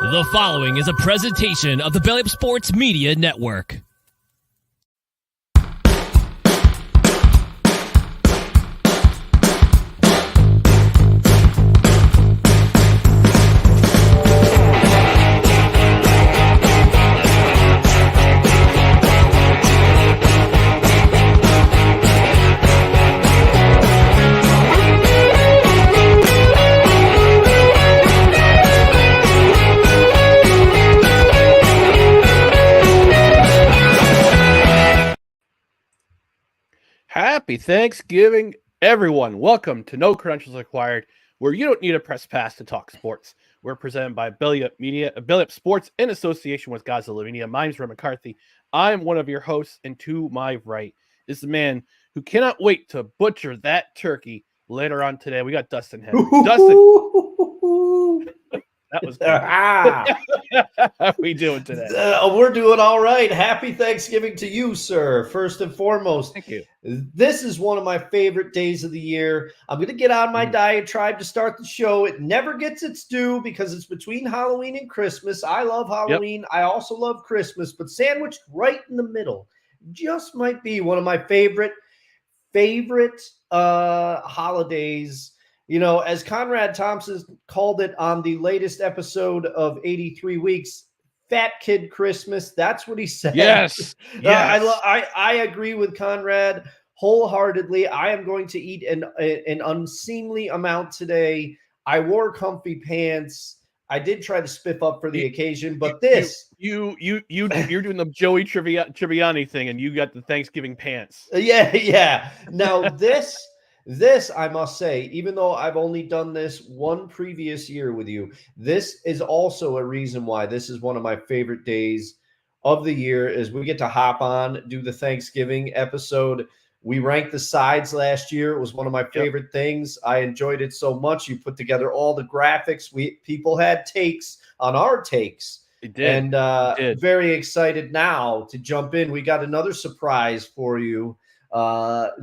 The following is a presentation of the Belly Up Sports Media Network. Happy Thanksgiving, everyone. Welcome to No Credentials Required, where you don't need a press pass to talk sports. We're presented by Belly Up Media, Belly Up Sports in association with Godzilla Media. My name is Ray McCarthy. I'm one of your hosts, and to my right is the man who cannot wait to butcher that turkey later on today. We got Dustin Henry. Dustin, that was good. How are we doing today? We're doing all right. Happy Thanksgiving to you, sir. First and foremost, Thank you. This is one of my favorite days of the year. I'm going to get on my diatribe to start the show. It never gets its due because it's between Halloween and Christmas. I love Halloween. Yep. I also love Christmas, but sandwiched right in the middle just might be one of my favorite holidays. You know, as Conrad Thompson called it on the latest episode of 83 Weeks, Fat Kid Christmas. That's what he said. Yes. I agree with Conrad wholeheartedly. I am going to eat an unseemly amount today. I wore comfy pants. I did try to spiff up for the occasion, but you're doing the Joey Tribbiani thing, and you got the Thanksgiving pants. Yeah. Now This, I must say, even though I've only done this one previous year with you, this is also a reason why this is one of my favorite days of the year is we get to hop on, do the Thanksgiving episode. We ranked the sides last year. It was one of my favorite things. I enjoyed it so much. You put together all the graphics. People had takes on our takes. It did. And very excited now to jump in. We got another surprise for you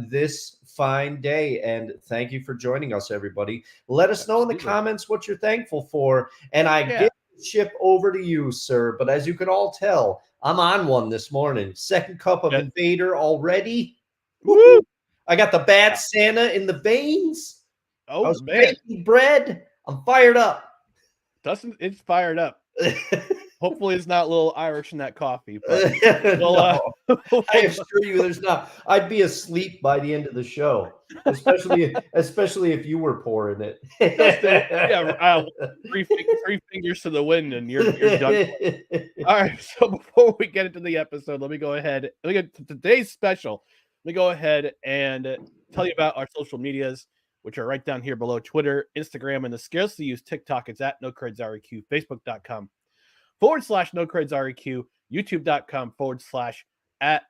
this fine day, and thank you for joining us, everybody. Let us know in the comments what you're thankful for, and I give the ship over to you, sir. But as you can all tell, I'm on one this morning. Second cup of Invader already. Woo! I got the bad Santa in the veins. Oh, I was man. baking bread. I'm fired up. Dustin, it's fired up. Hopefully it's not a little Irish in that coffee. But I assure you there's not. I'd be asleep by the end of the show, especially if you were pouring it. Three fingers to the wind and you're done. All right, so before we get into the episode, let me get to today's special. Let me go ahead and tell you about our social medias, which are right down here below: Twitter, Instagram, and the scarcely used TikTok. It's at NoCredsREQ, Facebook.com/NoCredsREQ, YouTube.com/at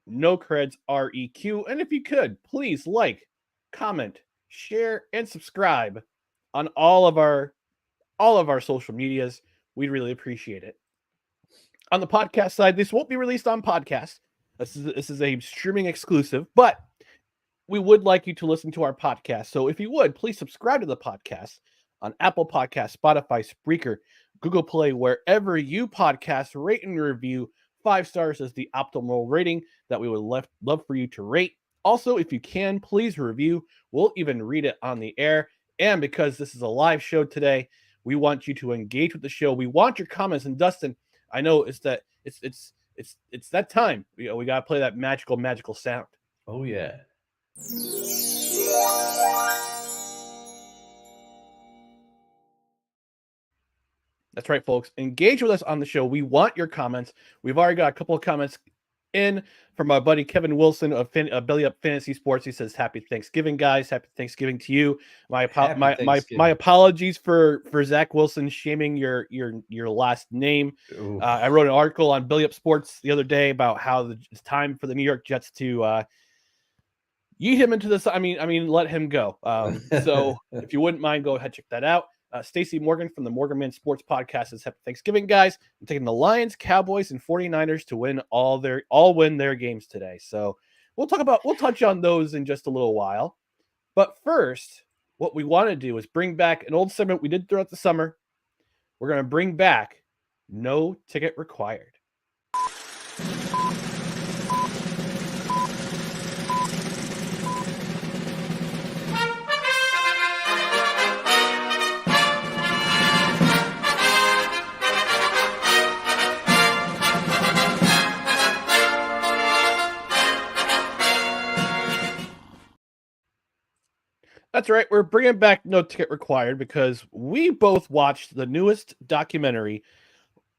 NoCredsREQ. And if you could, please like, comment, share, and subscribe on all of our social medias. We'd really appreciate it. On the podcast side, this won't be released on podcast. This is a streaming exclusive, but we would like you to listen to our podcast. So if you would, please subscribe to the podcast on Apple Podcasts, Spotify, Spreaker, Google Play, wherever you podcast. Rate and review. 5 stars is the optimal rating that we would love for you to rate. Also, if you can, please review. We'll even read it on the air. And because this is a live show today, we want you to engage with the show. We want your comments. And Dustin, I know it's that time. We got to play that magical sound. Oh, yeah. That's right, folks. Engage with us on the show. We want your comments. We've already got a couple of comments in from our buddy Kevin Wilson of Belly Up Fantasy Sports. He says, "Happy Thanksgiving, guys. Happy Thanksgiving to you. Happy My Thanksgiving. apologies for Zach Wilson shaming your last name. Ooh. I wrote an article on Belly Up Sports the other day about how it's time for the New York Jets to yeet him into this. I mean, let him go. So if you wouldn't mind, go ahead, check that out. Stacey Morgan from the Morgan Man Sports Podcast says, "Happy Thanksgiving, guys. I'm taking the Lions, Cowboys, and 49ers to win their games today." So we'll touch on those in just a little while. But first, what we want to do is bring back an old segment we did throughout the summer. We're going to bring back No Ticket Required. That's right. We're bringing back No Ticket Required because we both watched the newest documentary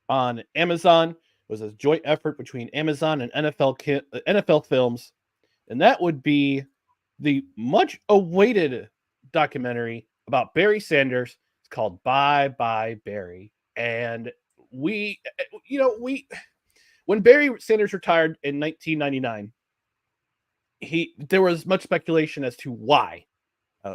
on Amazon. It was a joint effort between Amazon and NFL Films, and that would be the much awaited documentary about Barry Sanders. It's called Bye Bye Barry. And when Barry Sanders retired in 1999, there was much speculation as to why.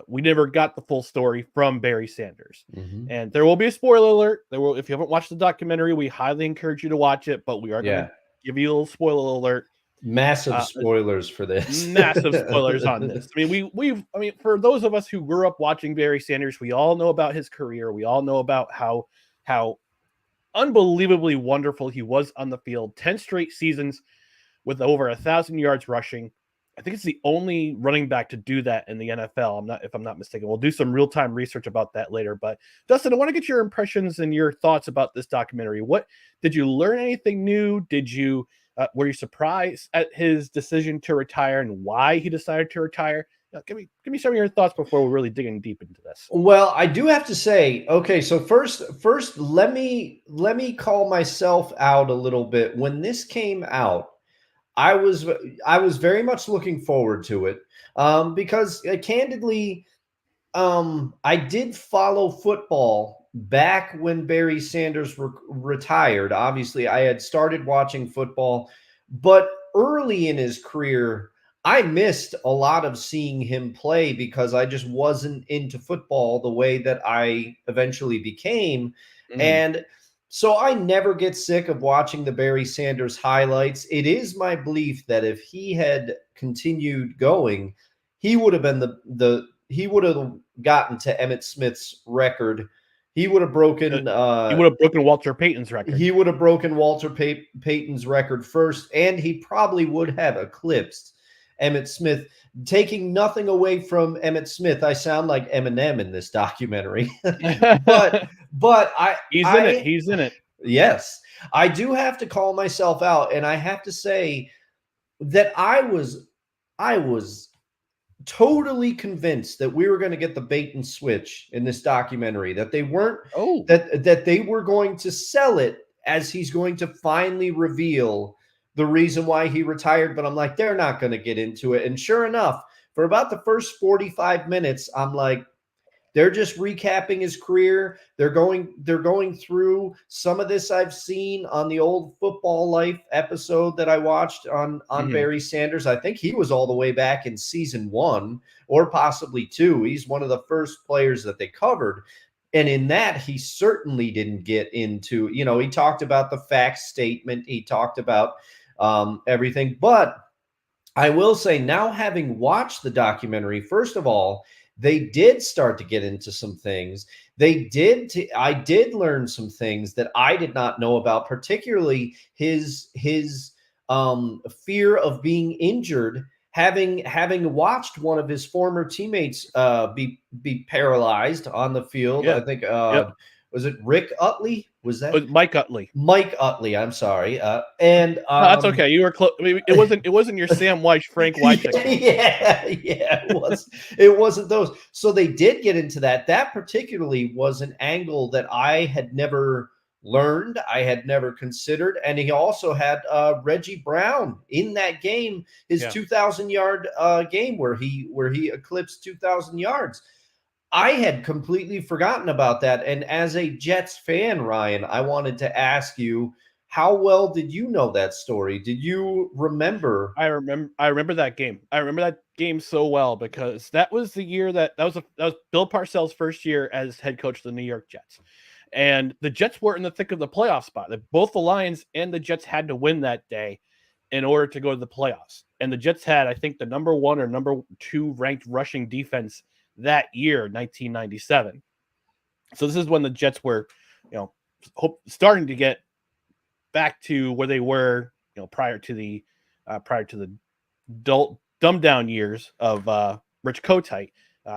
We never got the full story from Barry Sanders. Mm-hmm. And there will be a spoiler alert. If you haven't watched the documentary, we highly encourage you to watch it, but we are going to give you a little spoiler alert. Massive spoilers for this. Massive spoilers on this. I mean, for those of us who grew up watching Barry Sanders, we all know about his career. We all know about how unbelievably wonderful he was on the field. 10 straight seasons with over 1,000 yards rushing. I think it's the only running back to do that in the NFL. If I'm not mistaken. We'll do some real-time research about that later. But Dustin, I want to get your impressions and your thoughts about this documentary. What did you learn anything new? Were you surprised at his decision to retire and why he decided to retire? Give me some of your thoughts before we're really digging deep into this. Well, I do have to say, okay, so first let me call myself out a little bit. When this came out, I was very much looking forward to it because candidly, I did follow football back when Barry Sanders retired. Obviously, I had started watching football, but early in his career, I missed a lot of seeing him play because I just wasn't into football the way that I eventually became. Mm-hmm. And so I never get sick of watching the Barry Sanders highlights. It is my belief that if he had continued going, he would have been he would have gotten to Emmitt Smith's record. He would have broken. He would have broken Walter Payton's record. He would have broken Walter Payton's record first, and he probably would have eclipsed Emmitt Smith. Taking nothing away from Emmitt Smith, I sound like Eminem in this documentary, but He's in it. Yes, I do have to call myself out, and I have to say that I was totally convinced that we were going to get the bait and switch in this documentary, that they weren't that they were going to sell it as he's going to finally reveal the reason why he retired. But I'm like, they're not going to get into it. And sure enough, for about the first 45 minutes, I'm like, they're just recapping his career. They're going through some of this I've seen on the old Football Life episode that I watched on Barry Sanders. I think he was all the way back in season 1 or possibly 2. He's one of the first players that they covered. And in that, he certainly didn't get into, he talked about the fact statement. He talked about everything. But I will say, now having watched the documentary, first of all, they did start to get into some things. I did learn some things that I did not know about, particularly his fear of being injured, having watched one of his former teammates be paralyzed on the field. Yeah. I think Was it Rick Utley? Was that It was Mike Utley. Mike Utley? I'm sorry. No, that's okay. You were close. I mean, it wasn't your Sam Weiss, Frank Wycheck. yeah, it wasn't those. So they did get into that. That particularly was an angle that I had never learned, I had never considered, and he also had Reggie Brown in that game, his 2,000-yard game where he eclipsed 2,000 yards. I had completely forgotten about that. And as a Jets fan, Ryan, I wanted to ask you, how well did you know that story? Did you remember? I remember that game. I remember that game so well because that was the year that was Bill Parcells' first year as head coach of the New York Jets. And the Jets were in the thick of the playoff spot. Both the Lions and the Jets had to win that day in order to go to the playoffs. And the Jets had, I think, the number 1 or number 2 ranked rushing defense that year, 1997. So this is when the Jets were, starting to get back to where they were, prior to the dumbed down years of Rich Kotite.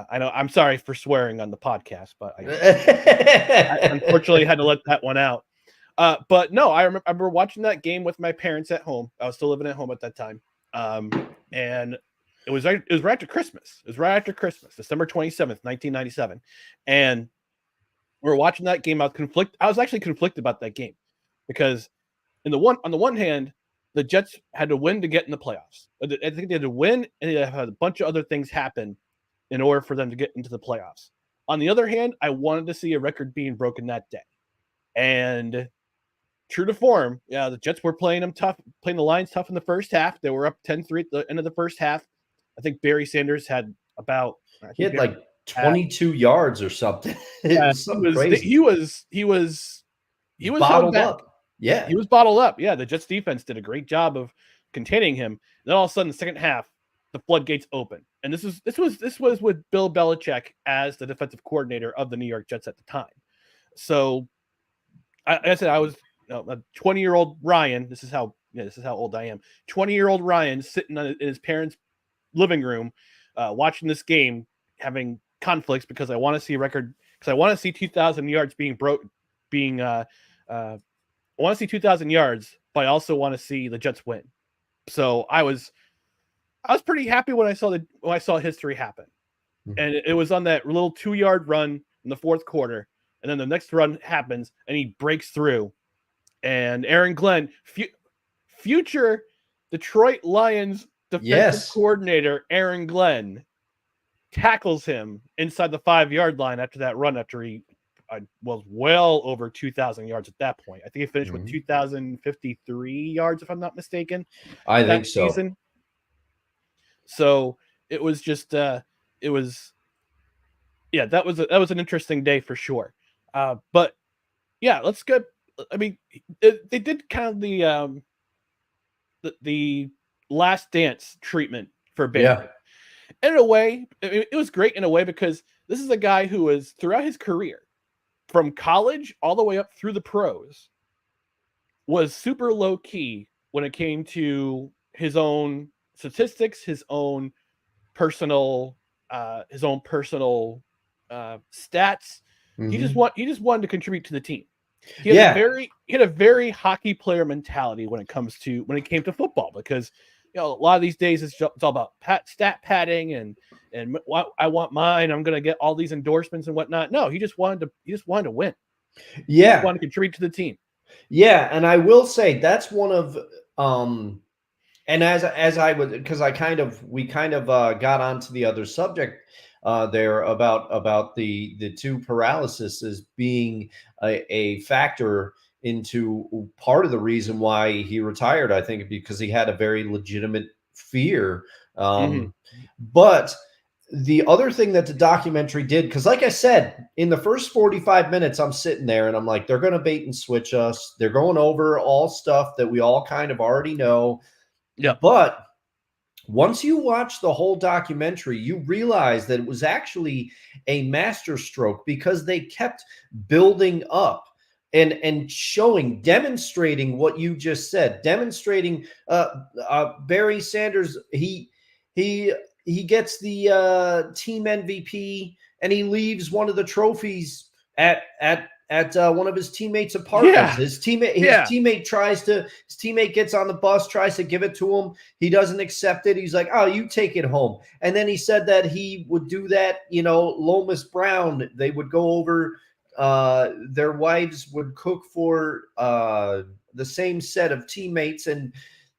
I know I'm sorry for swearing on the podcast, but I unfortunately had to let that one out. But no, I remember watching that game with my parents at home. I was still living at home at that time. And it was right after Christmas. It was right after Christmas, December 27th, 1997. And we were watching that game. I was actually conflicted about that game because on the one hand, the Jets had to win to get in the playoffs. I think they had to win, and they had a bunch of other things happen in order for them to get into the playoffs. On the other hand, I wanted to see a record being broken that day. And true to form, the Jets were playing the Lions tough in the first half. They were up 10-3 at the end of the first half. I think Barry Sanders had he had like 22 yards or something. Crazy. He was bottled up. Yeah. He was bottled up. Yeah. The Jets defense did a great job of containing him. Then all of a sudden, the second half, the floodgates open. And this was with Bill Belichick as the defensive coordinator of the New York Jets at the time. So I said I was a 20-year-old Ryan. This is how old I am. 20-year-old Ryan sitting in his parents' living room, watching this game, having conflicts because I want to see a record, because I want to see 2,000 yards being broke, I want to see 2,000 yards, but I also want to see the Jets win. So I was pretty happy when I saw history happen. Mm-hmm. And it was on that little 2-yard run in the fourth quarter. And then the next run happens and he breaks through, and Aaron Glenn, future Detroit Lions defensive coordinator Aaron Glenn, tackles him inside the 5-yard line after that run, after he was well over 2,000 yards at that point. I think he finished with 2,053 yards, if I'm not mistaken. I think so. Season. So it was just, that was an interesting day for sure. But yeah, let's go. I mean, they did kind of the last dance treatment for Barry. Yeah. And in a way, it was great in a way because this is a guy who was, throughout his career, from college all the way up through the pros, was super low key when it came to his own statistics, his own personal stats. Mm-hmm. He just wanted to contribute to the team. He had a very hockey player mentality when it came to football, because a lot of these days it's all about stat padding and what I want mine. I'm going to get all these endorsements and whatnot. No, he just wanted to win. Yeah, he wanted to contribute to the team. Yeah, and I will say that's one of and as I was, because we kind of got onto the other subject there about the two paralysis as being a factor into part of the reason why he retired, I think, because he had a very legitimate fear. But the other thing that the documentary did, because like I said, in the first 45 minutes, I'm sitting there and I'm like, they're going to bait and switch us. They're going over all stuff that we all kind of already know. Yeah. But once you watch the whole documentary, you realize that it was actually a masterstroke, because they kept building up and demonstrating what you just said, demonstrating Barry Sanders. He gets the team MVP, and he leaves one of the trophies at at one of his teammates' apartments. Yeah. His teammate gets on the bus, tries to give it to him. He doesn't accept it. He's like, "Oh, you take it home." And then he said that he would do that. Lomas Brown, they would go over. Their wives would cook for the same set of teammates, and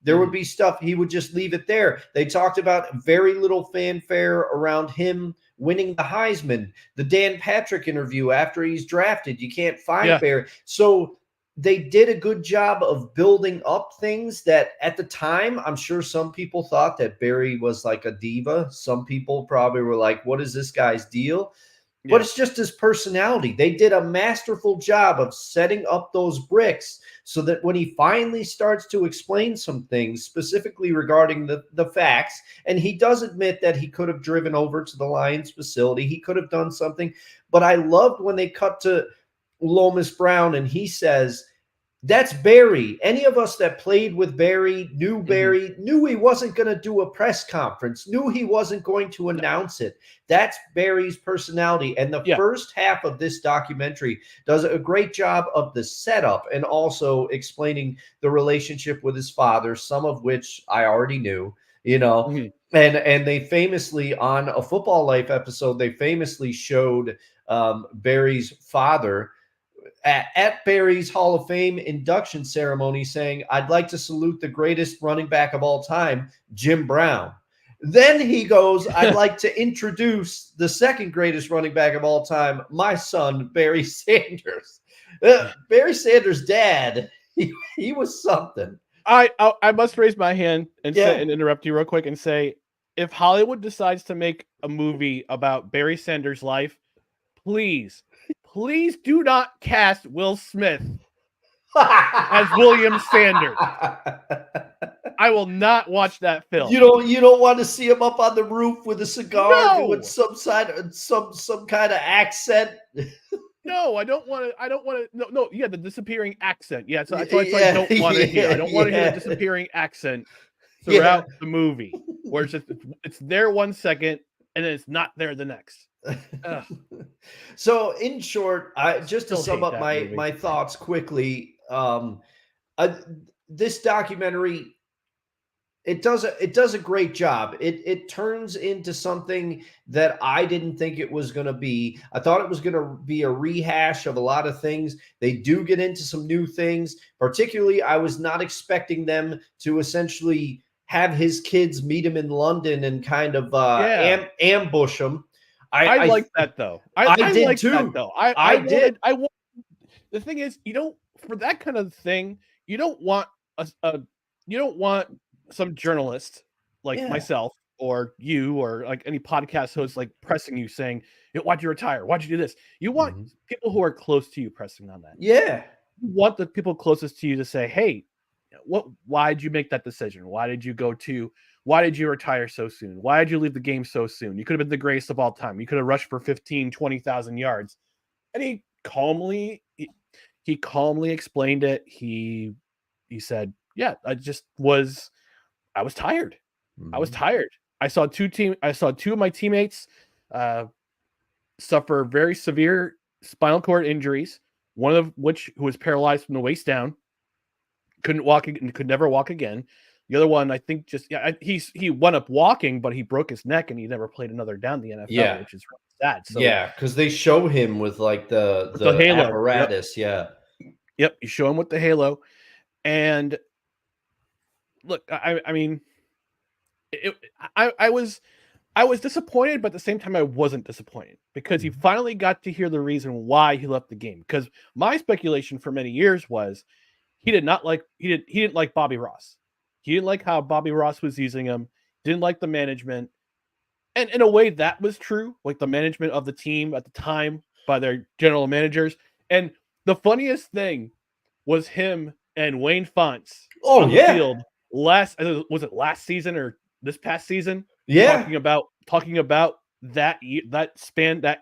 there would be stuff. He would just leave it there. They talked about very little fanfare around him winning the Heisman. The Dan Patrick interview after he's drafted, you can't find Barry. So they did a good job of building up things that at the time, I'm sure some people thought that Barry was like a diva. Some people probably were like, what is this guy's deal? But it's just his personality. They did a masterful job of setting up those bricks so that when he finally starts to explain some things, specifically regarding the facts, and he does admit that he could have driven over to the Lions facility, he could have done something. But I loved when they cut to Lomas Brown and he says, that's Barry. Any of us that played with Barry, knew he wasn't going to do a press conference, knew he wasn't going to announce it. That's Barry's personality. And the first half of this documentary does a great job of the setup and also explaining the relationship with his father, some of which I already knew, and they famously, on a Football Life episode, they famously showed Barry's father at Barry's Hall of Fame induction ceremony saying, "I'd like to salute the greatest running back of all time, Jim Brown." Then he goes, "I'd like to introduce the second greatest running back of all time, my son, Barry Sanders." Barry Sanders' dad, he was something. I must raise my hand and say, and interrupt you real quick and say, if Hollywood decides to make a movie about Barry Sanders' life, please do not cast Will Smith as William Sanders. I will not watch that film. You don't want to see him up on the roof with a cigar doing some kind of accent. No, I don't want to. No. Yeah, the disappearing accent. Yeah, so that's what I don't want to hear. I don't want to hear the disappearing accent throughout the movie, where it's there 1 second and then it's not there the next. So in short, just to sum up my thoughts quickly, this documentary, it does a great job. It turns into something that I didn't think it was going to be. I thought it was going to be a rehash of a lot of things. They do get into some new things. Particularly, I was not expecting them to essentially have his kids meet him in London and kind of ambush him. I like that though. I did too. That, though. I did. The thing is, for that kind of thing, you don't want some journalist like myself or you or like any podcast host like pressing you saying, "Why'd you retire? Why'd you do this?" You want people who are close to you pressing on that. Yeah, you want the people closest to you to say, "Hey, why did you make that decision? Why did you retire so soon? Why did you leave the game so soon? You could have been the greatest of all time. You could have rushed for 15, 20,000 yards." And he calmly explained it. He said, "Yeah, I was tired. I was tired. I saw two of my teammates suffer very severe spinal cord injuries, one of which who was paralyzed from the waist down, couldn't walk and could never walk again. The other one, I think, he wound up walking, but he broke his neck and he never played another down in the NFL, which is really sad." So, because they show him with like the halo apparatus. Yep, you show him with the halo, and look, I mean, I was disappointed, but at the same time, I wasn't disappointed because he finally got to hear the reason why he left the game. Because my speculation for many years was he didn't like Bobby Ross. He didn't like how Bobby Ross was using him. Didn't like the management, and in a way, that was true. Like the management of the team at the time by their general managers. And the funniest thing was him and Wayne Fontes on the field last season or this past season? Talking about that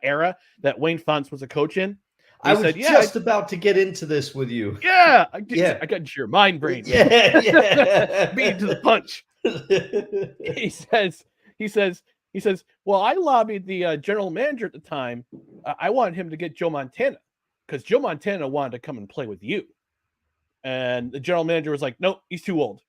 era that Wayne Fontes was a coach in. I was just about to get into this with you. I got into your mind brain. Beat to the punch. He says, "Well, I lobbied the general manager at the time. I wanted him to get Joe Montana because Joe Montana wanted to come and play with you. And the general manager was like, nope, he's too old.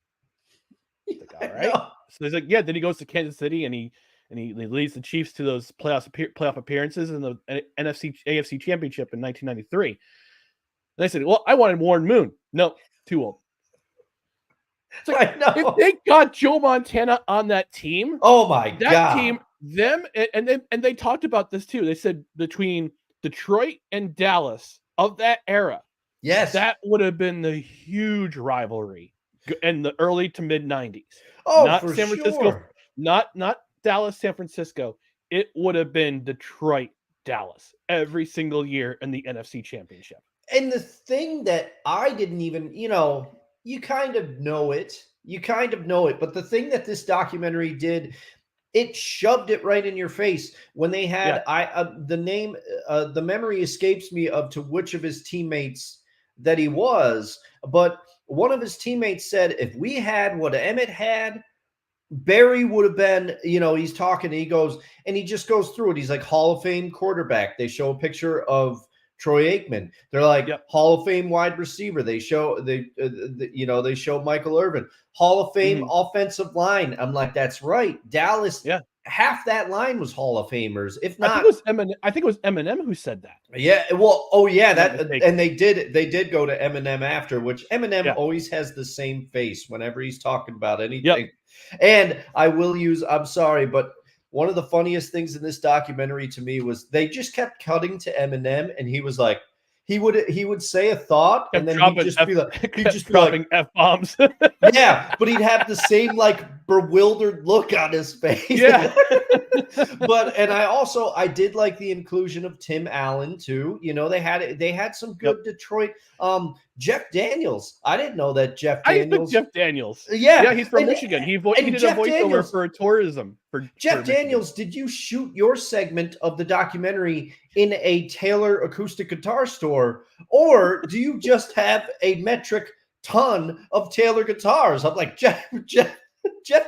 Like, all right. No. So he's like, yeah. Then he goes to Kansas City and he leads the Chiefs to those playoff appearances in the AFC Championship in 1993. And they said, well, I wanted Warren Moon. No, too old. It's like, I know. if they got Joe Montana on that team, Oh my that God. team, them, and they talked about this too. They said between Detroit and Dallas of that era, Yes. that would have been the huge rivalry in the early to mid 90s. Oh, not for San Francisco, sure. not Dallas, San Francisco. It would have been Detroit, Dallas every single year in the NFC Championship. And the thing that I didn't even, you kind of know it. But the thing that this documentary did, it shoved it right in your face when they had the memory escapes me of to which of his teammates that he was, but one of his teammates said, if we had what Emmett had, Barry would have been, he's talking, he just goes through it. He's like Hall of Fame quarterback. They show a picture of Troy Aikman. They're like Hall of Fame wide receiver. They show they show Michael Irvin. Hall of Fame offensive line. I'm like, that's right. Dallas. Yeah. Half that line was Hall of Famers. If not, I think it was Eminem who said that. Yeah. Well, and they did go to Eminem after, which Eminem always has the same face whenever he's talking about anything. Yep. And I'm sorry, but one of the funniest things in this documentary to me was they just kept cutting to Eminem, and he was like, he would say a thought, and then he'd just be like, dropping F-bombs. Yeah, but he'd have the same like bewildered look on his face. Yeah. And I did like the inclusion of Tim Allen too. They had some good Detroit. Jeff Daniels. I didn't know that Jeff Daniels. Jeff Daniels. Yeah, he's from Michigan. He did Jeff a voiceover Daniels, for tourism. Jeff Daniels, did you shoot your segment of the documentary in a Taylor acoustic guitar store, or do you just have a metric ton of Taylor guitars? I'm like, Jeff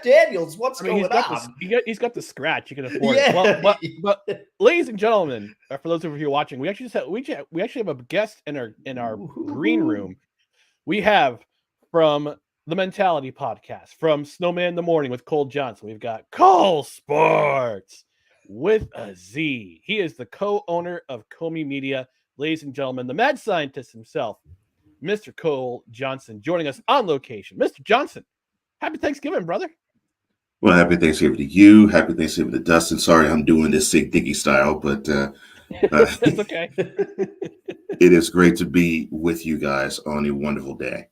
Daniels, what's going on? He's got the scratch. You can afford it. Well, but ladies and gentlemen, for those of you who are watching, we actually have a guest in our green room. We have from the Mentality Podcast, from Snowman in the Morning with Cole Johnson. We've got Cole Sports with a Z. He is the co-owner of Comey Media. Ladies and gentlemen, the mad scientist himself, Mr. Cole Johnson, joining us on location. Mr. Johnson, happy Thanksgiving, brother. Well, happy Thanksgiving to you. Happy Thanksgiving to Dustin. Sorry I'm doing this Sig Dicky style, but it's okay. It is great to be with you guys on a wonderful day.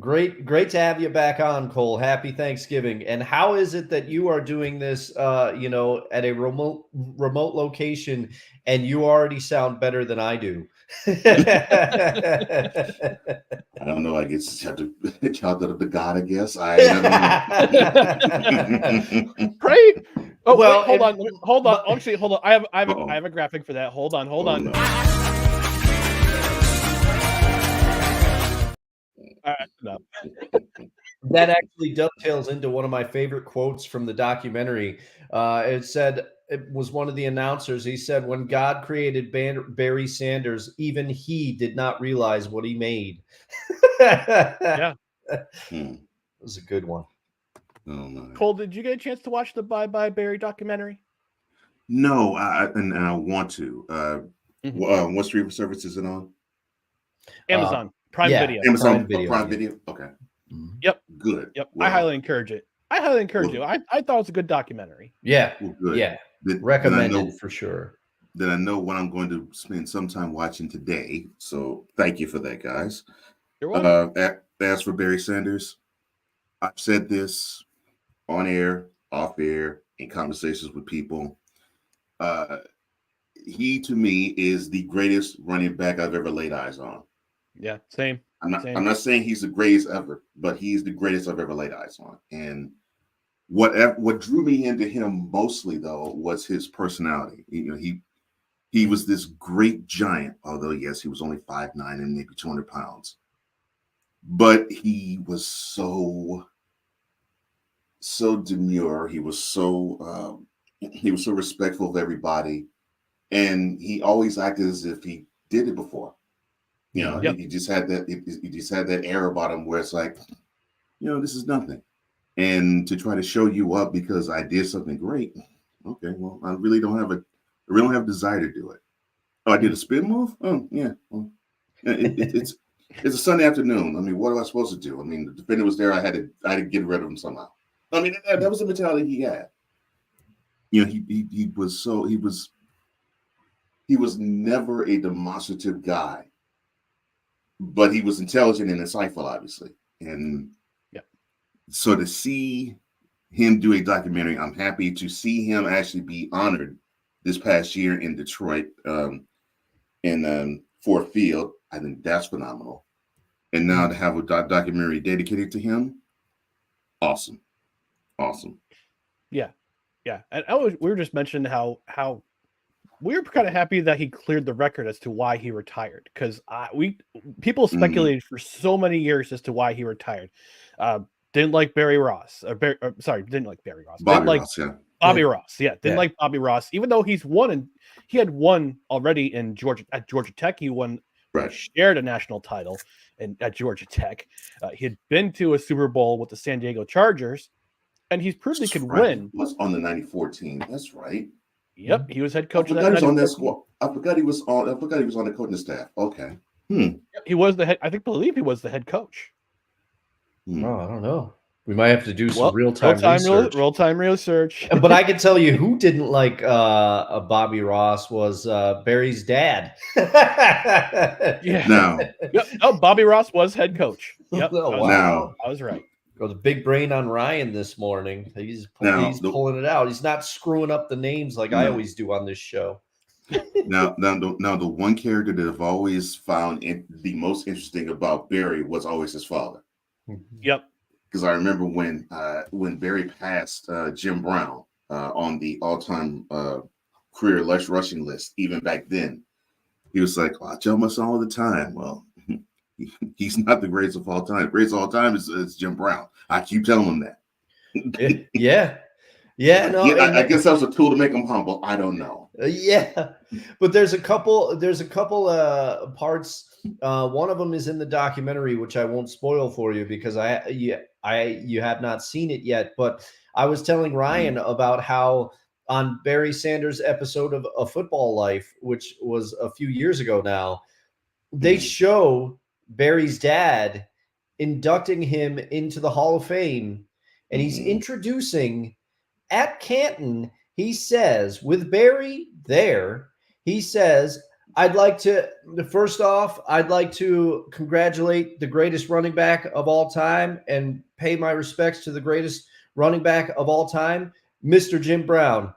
Great to have you back on, Cole. Happy Thanksgiving. And how is it that you are doing this, at a remote location, and you already sound better than I do? I don't know. I guess have to shout out to God. I guess Pray. Oh, well, wait, hold on. Actually, hold on. I have a graphic for that. Hold on. No. No. That actually dovetails into one of my favorite quotes from the documentary. It was one of the announcers. He said, when God created Barry Sanders, even he did not realize what he made. Yeah. It was a good one. Oh, my. Cole, did you get a chance to watch the Bye Bye Barry documentary? No, I want to. What streaming service is it on? Amazon Prime Video. Amazon Prime Video. Okay. Yep. Good. Yep. Well, I highly encourage it. I thought it was a good documentary. Yeah. Well, good. Yeah. Then Recommended for sure. Then I know what I'm going to spend some time watching today. So thank you for that, guys. You're welcome. As for Barry Sanders, I've said this on air, off air, in conversations with people. He, to me, is the greatest running back I've ever laid eyes on. Yeah, same. I'm not saying he's the greatest ever, but he's the greatest I've ever laid eyes on. And what drew me into him mostly, though, was his personality. He was this great giant, although yes, he was only 5'9" and maybe 200 pounds. But he was so demure. He was so respectful of everybody, and he always acted as if he did it before. You know, Yep. he just had that. He just had that air about him where it's like, you know, this is nothing. And to try to show you up because I did something great. Okay, well, I really don't have a desire to do it. Oh, I did a spin move. Oh, yeah. Well, it's a Sunday afternoon. I mean, what am I supposed to do? I mean, the defender was there. I had to get rid of him somehow. I mean, that was the mentality he had. You know, he was never a demonstrative guy, but he was intelligent and insightful, obviously. And so to see him do a documentary, I'm happy to see him actually be honored this past year in Detroit, in Ford Field. I think that's phenomenal. And now to have a documentary dedicated to him, awesome. Yeah. And we were just mentioning how we were kind of happy that he cleared the record as to why he retired, because people speculated for so many years as to why he retired. Didn't like Barry Ross. Didn't like Barry Ross. Bobby Ross. Yeah, didn't like Bobby Ross, even though he had won already at Georgia Tech. He won, shared a national title at Georgia Tech. He had been to a Super Bowl with the San Diego Chargers, and he's proved he could win. He was on the 94 team. That's right. Yep, he was head coach. I forgot he was on that squad. I forgot he was on the coaching staff. Okay. He was the head. I believe he was the head coach. Oh, I don't know. We might have to do some real-time research. But I can tell you who didn't like Bobby Ross was Barry's dad. No. Bobby Ross was head coach. Yep. Wow. I was right. Got the big brain on Ryan this morning. He's pulling it out. He's not screwing up the names like I always do on this show. Now, the one character that I've always found the most interesting about Barry was always his father. Yep. Because I remember when Barry passed Jim Brown on the all-time career rushing list, even back then, he was like, I tell my son all the time, well, he's not the greatest of all time. The greatest of all time is Jim Brown. I keep telling him that. I guess that was a tool to make him humble. I don't know. But there's a couple parts. One of them is in the documentary, which I won't spoil for you because you have not seen it yet. But I was telling Ryan about how on Barry Sanders' episode of A Football Life, which was a few years ago now, they show Barry's dad inducting him into the Hall of Fame, and he's introducing at Canton. He says, with Barry there, he says, I'd like to congratulate the greatest running back of all time and pay my respects to the greatest running back of all time, Mr. Jim Brown.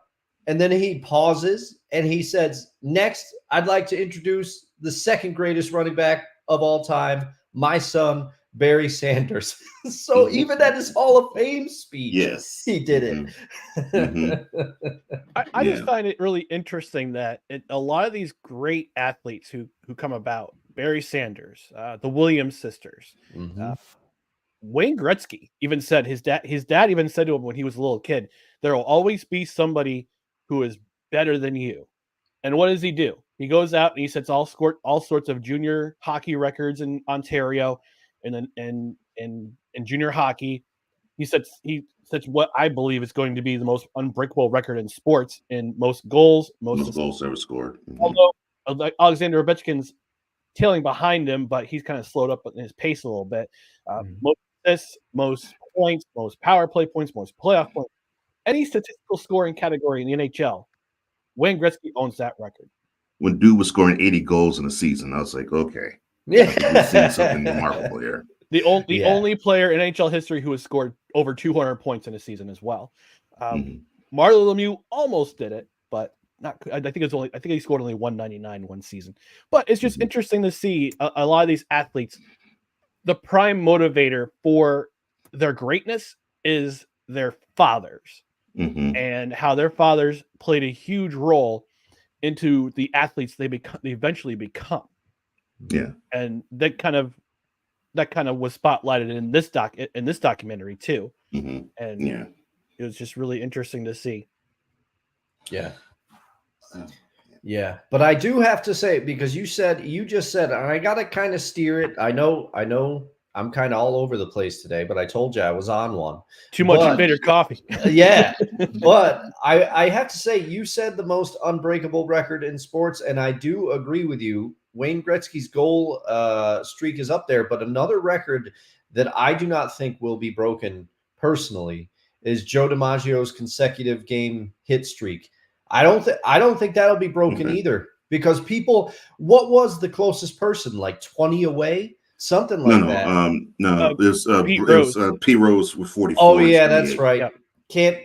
And then he pauses and he says, next, I'd like to introduce the second greatest running back of all time, my son, Barry Sanders. So even at his Hall of Fame speech, he did it. I just find it really interesting that a lot of these great athletes who come about, Barry Sanders, the Williams sisters, Wayne Gretzky even said his dad even said to him when he was a little kid, there will always be somebody who is better than you. And what does he do? He goes out and he sets all sorts of junior hockey records in Ontario, and then in junior hockey, he sets what I believe is going to be the most unbreakable record in sports in most goals ever scored. Although Alexander Ovechkin's tailing behind him, but he's kind of slowed up in his pace a little bit. Most assists, most points, most power play points, most playoff points. Any statistical scoring category in the NHL, Wayne Gretzky owns that record. When dude was scoring 80 goals in a season, I was like, okay, we're seeing something remarkable here. The only player in NHL history who has scored over 200 points in a season as well. Mario Lemieux almost did it, but not. I think he scored only 199 one season. But it's just interesting to see a lot of these athletes. The prime motivator for their greatness is their fathers, and how their fathers played a huge role into the athletes they eventually become. Yeah, and that kind of was spotlighted in this documentary too. And it was just really interesting to see. Yeah, but I do have to say, because you just said, and I got to kind of steer it. I know I'm kind of all over the place today, but I told you I was on one. Too much But- bitter coffee. Yeah, but I have to say, you said the most unbreakable record in sports, and I do agree with you. Wayne Gretzky's goal streak is up there, but another record that I do not think will be broken personally is Joe DiMaggio's consecutive game hit streak. I don't think that'll be broken Okay. either, because people, what was the closest person, like 20 away, something like that? No. There's Pete Pete Rose with 44. Oh and yeah, that's 28. right. Yep.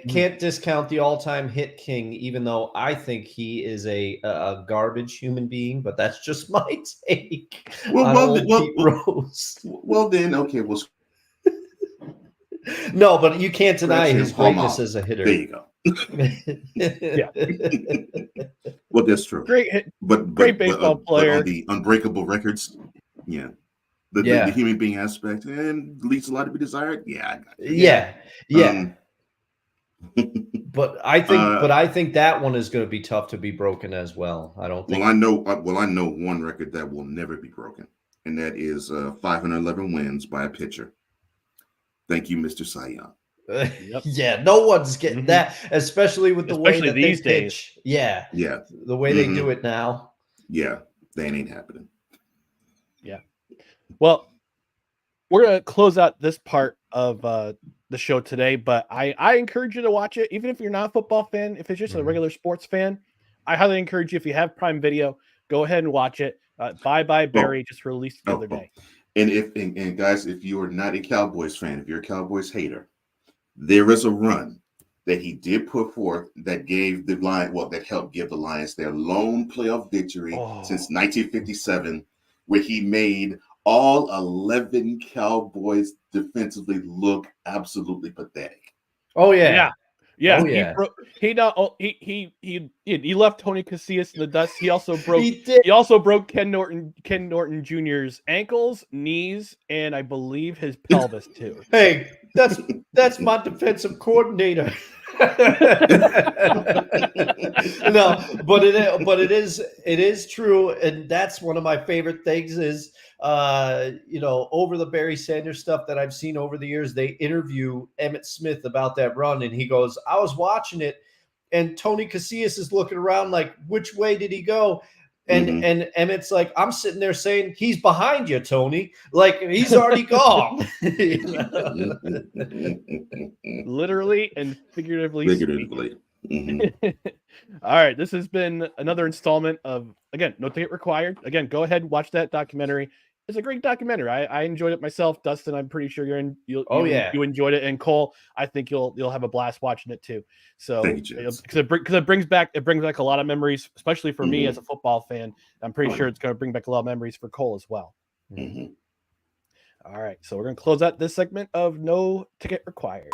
Can't discount the all-time hit king, even though I think he is a garbage human being, but that's just my take on old Pete Rose. Well, then, okay. Well, No, but you can't deny Scratch his him, palm greatness off. as a hitter. there you go. Yeah. Well, that's true. Great hit. But Great baseball but player. on the unbreakable records, yeah. Yeah. The human being aspect and leaves a lot to be desired. Yeah, I got you. Yeah. But I think that one is going to be tough to be broken as well. I don't think. Well, I know one record that will never be broken, and that is 511 wins by a pitcher. Thank you, Mr. Cy Young. Yeah, no one's getting Mhm. that, especially with the way Especially that these they days. pitch. Yeah, Yeah, the way they Mhm. do it now. yeah, that ain't happening. Well, we're gonna close out this part of the show today, but I encourage you to watch it, even if you're not a football fan. If it's just a Mhm. regular sports fan, I highly encourage you. If you have Prime Video, go ahead and watch it. Bye Bye Barry just released the other day. And guys, if you are not a Cowboys fan, if you're a Cowboys hater, there is a run that he did put forth that gave the that helped give the Lions their lone playoff victory since 1957, where he made all 11 Cowboys defensively look absolutely pathetic. Oh yeah. Yeah. Oh, yeah. He left Tony Casillas in the dust. He also broke He did. He also broke Ken Norton Jr.'s ankles, knees, and I believe his pelvis too. Hey, that's my defensive coordinator. No, but it is true, and that's one of my favorite things is over the Barry Sanders stuff that I've seen over the years. They interview Emmitt Smith about that run, and he goes, "I was watching it, and Tony Casillas is looking around like, which way did he go?" And and Emmett's like, "I'm sitting there saying, he's behind you, Tony. Like, he's already gone." Literally and figuratively. Figuratively. Mhm. All right, this has been another installment of, again, No Ticket Required. Again, go ahead and watch that documentary. It's a great documentary. I enjoyed it myself. Dustin, I'm pretty sure you enjoyed it, and Cole, I think you'll have a blast watching it too. So Thank you, James. because it brings back a lot of memories, especially for me as a football fan. I'm pretty sure it's going to bring back a lot of memories for Cole as well. Mhm. All right, so we're going to close out this segment of No Ticket Required.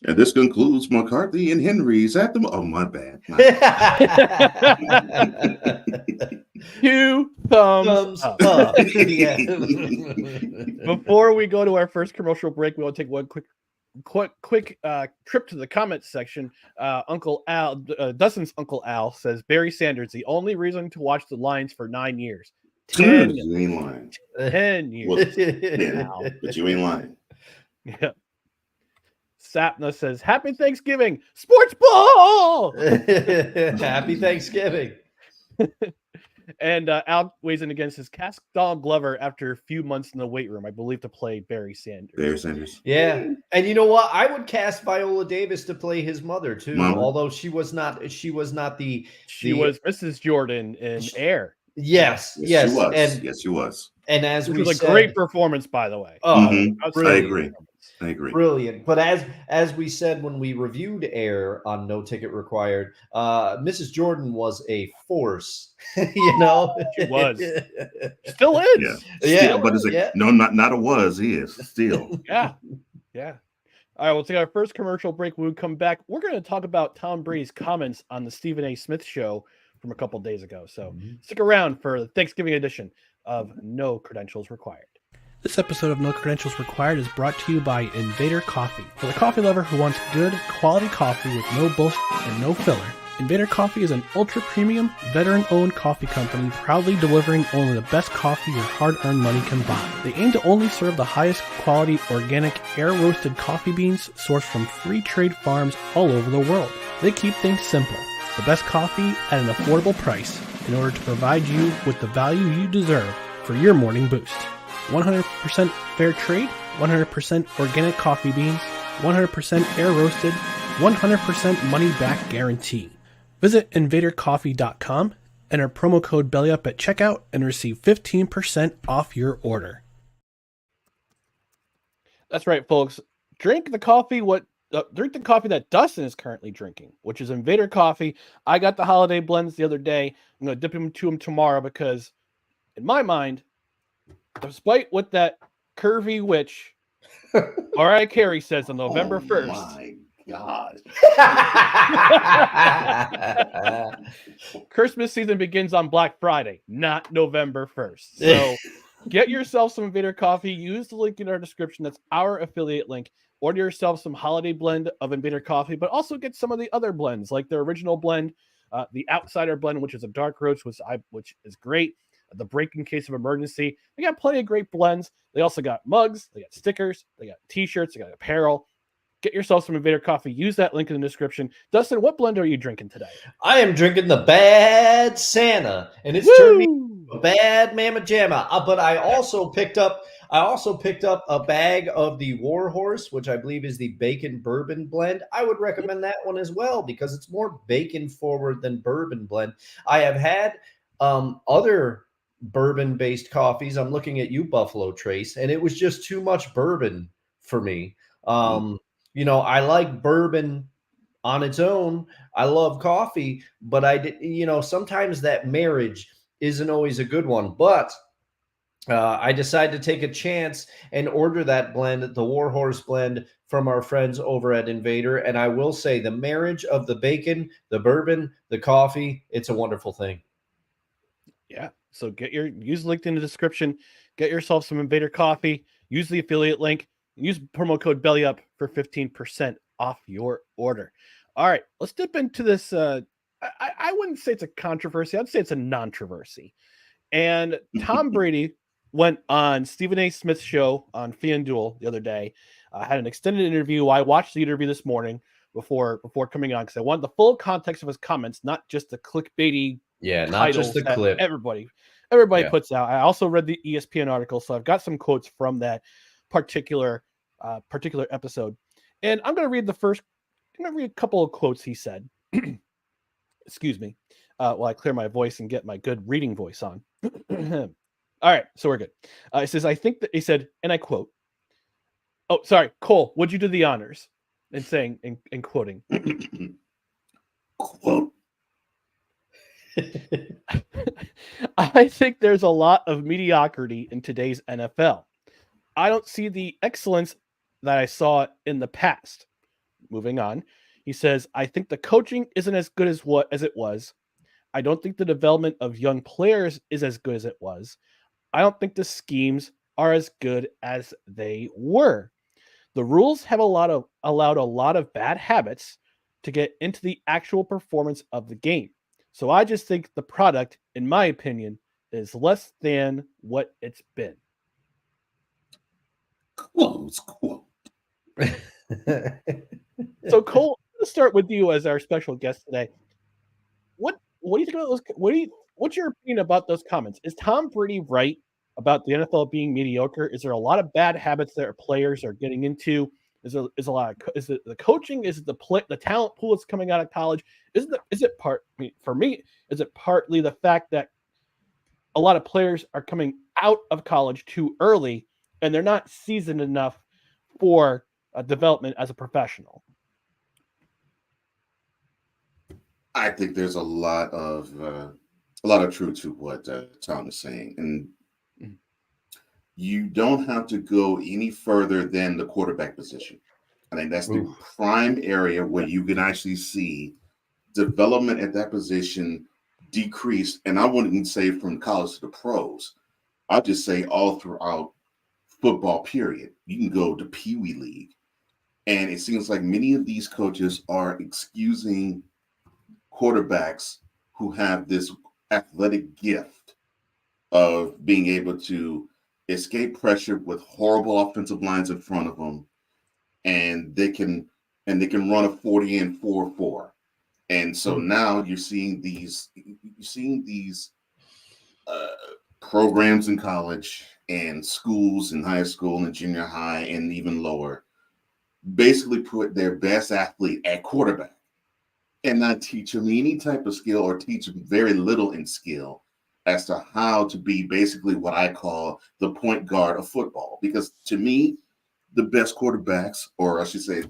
And this concludes McCarthy and Henry's at the. Oh, my bad. Two thumbs up. Yeah. Before we go to our first commercial break, we want to take one quick trip to the comments section. Uncle Al, Dustin's Uncle Al says Barry Sanders, the only reason to watch the Lions for 9 years. 10 years. You ain't lying. 10 years. Well, yeah, but you ain't lying. Yeah. Sapna says, Happy Thanksgiving, sports ball. Happy Thanksgiving. And Al weighs in against his cast Donald Glover after a few months in the weight room, I believe, to play Barry Sanders. Barry Sanders. Yeah, and you know what? I would cast Viola Davis to play his mother too, Mama. although she was not the. She was Mrs. Jordan in Air. Yes, Yes, she was. and Yes, she was. and as Which we was said, a great performance, by the way. oh, Mhm. Outstanding I agree. performance. I agree. brilliant. But as we said when we reviewed Air on No Ticket Required, Mrs. Jordan was a force. You know, She was. Still is. Yeah. Yeah, Still, but it's like, yeah. no, not a was, he is still. Yeah. Yeah. All right, we'll take our first commercial break. When we come back, we're going to talk about Tom Brady's comments on the Stephen A. Smith show from a couple days ago. So stick around for the Thanksgiving edition of No Credentials Required. This episode of No Credentials Required is brought to you by Invader Coffee. For the coffee lover who wants good, quality coffee with no bullshit and no filler, Invader Coffee is an ultra-premium, veteran-owned coffee company proudly delivering only the best coffee your hard-earned money can buy. They aim to only serve the highest quality, organic, air-roasted coffee beans sourced from free trade farms all over the world. They keep things simple. The best coffee at an affordable price in order to provide you with the value you deserve for your morning boost. 100% fair trade, 100% organic coffee beans, 100% air-roasted, 100% money-back guarantee. Visit invadercoffee.com, enter promo code BELLYUP at checkout, and receive 15% off your order. That's right, folks. Drink the coffee that Dustin is currently drinking, which is Invader Coffee. I got the holiday blends the other day. I'm going to dip into them tomorrow because, in my mind, despite what that curvy witch Mariah Carey says on November 1st. My God. Christmas season begins on Black Friday, not November 1st. So get yourself some Invader Coffee. Use the link in our description. That's our affiliate link. Order yourself some holiday blend of Invader Coffee, but also get some of the other blends, like their original blend, the Outsider blend, which is a dark roast, which is great. The break in case of emergency. They got plenty of great blends. They also got mugs, they got stickers, they got t-shirts, they got apparel. Get yourself some Invader Coffee. Use that link in the description. Dustin, what blend are you drinking today? I am drinking the Bad Santa, and it's turned me into a bad Mamma Jamma. But I also picked up a bag of the War Horse, which I believe is the bacon bourbon blend. I would recommend that one as well because it's more bacon forward than bourbon blend. I have had other bourbon-based coffees. I'm looking at you, Buffalo Trace, and it was just too much bourbon for me. I like bourbon on its own. I love coffee, but sometimes that marriage isn't always a good one. But I decided to take a chance and order that blend, the War Horse blend, from our friends over at Invader. And I will say the marriage of the bacon, the bourbon, the coffee, it's a wonderful thing. Yeah. So use the link in the description. Get yourself some Invader Coffee. Use the affiliate link. Use promo code BELLYUP for 15% off your order. All right, let's dip into this. I wouldn't say it's a controversy. I'd say it's a non-troversy. And Tom Brady went on Stephen A. Smith's show on FanDuel the other day. Had an extended interview. I watched the interview this morning before coming on because I wanted the full context of his comments, not just the clickbaity. Yeah, not just the clip. Everybody puts out. I also read the ESPN article, so I've got some quotes from that particular episode. And I'm going to read a couple of quotes he said. Excuse me. While I clear my voice and get my good reading voice on. All right, so we're good. It says, I think that he said, and I quote, oh, sorry, Cole, would you do the honors in saying, in quoting? Quote. I think there's a lot of mediocrity in today's NFL. I don't see the excellence that I saw in the past. Moving on, he says, I think the coaching isn't as good as it was. I don't think the development of young players is as good as it was. I don't think the schemes are as good as they were. The rules have allowed a lot of bad habits to get into the actual performance of the game. So I just think the product, in my opinion, is less than what it's been. Close quote. So Cole, let's start with you as our special guest today. What do you think about those? What's your opinion about those comments? Is Tom Brady right about the NFL being mediocre? Is there a lot of bad habits that our players are getting into? Is it the coaching? Is it the talent pool that's coming out of college? For me, is it partly the fact that a lot of players are coming out of college too early and they're not seasoned enough for development as a professional? I think there's a lot of truth to what Tom is saying, and you don't have to go any further than the quarterback position. I think that's the prime area where you can actually see development at that position decrease. And I wouldn't even say from college to the pros. I'll just say all throughout football, period. You can go to Pee Wee League. And it seems like many of these coaches are excusing quarterbacks who have this athletic gift of being able to escape pressure with horrible offensive lines in front of them, and they can run a 40 and 4-4. And so now you're seeing these programs in college and schools in high school and junior high and even lower basically put their best athlete at quarterback and not teach them any type of skill or teach them very little in skill as to how to be basically what I call the point guard of football. Because to me, the best quarterbacks, or I should say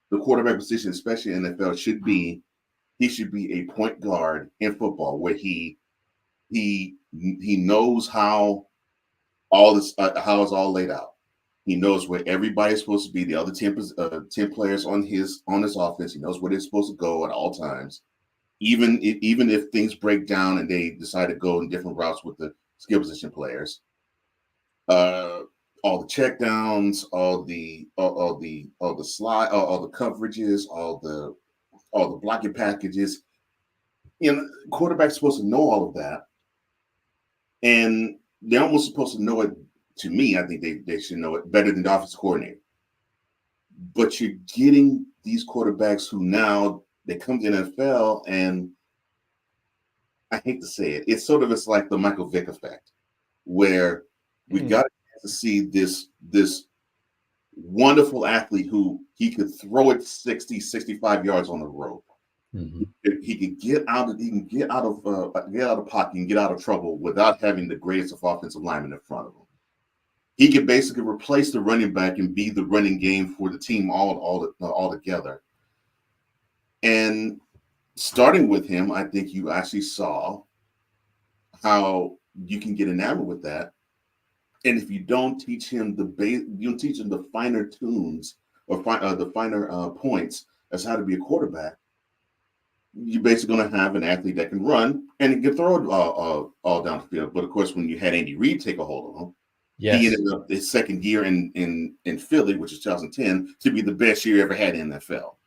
the quarterback position, especially in the NFL, should be a point guard in football where he knows how all this how it's all laid out. He knows where everybody's supposed to be, the other 10 players on his offense. He knows where they're supposed to go at all times. Even if things break down and they decide to go in different routes with the skill position players. All the check downs, all the slide, all the coverages, all the blocking packages. You know, quarterback's supposed to know all of that. And they're almost supposed to know it. To me, I think they should know it better than the offensive coordinator. But you're getting these quarterbacks who now they come to the NFL, and I hate to say it, it's like the Michael Vick effect, where we got to see this wonderful athlete who he could throw it 60, 65 yards on the rope. Mm-hmm. He can get out of pocket and get out of trouble without having the greatest of offensive linemen in front of him. He could basically replace the running back and be the running game for the team all together. And starting with him, I think you actually saw how you can get enamored with that. And if you don't teach him the finer tunes or the finer points as how to be a quarterback, you're basically going to have an athlete that can run and he can throw it all down the field. But of course, when you had Andy Reid take a hold of him, he ended up his second year in Philly, which is 2010, to be the best year he ever had in the NFL.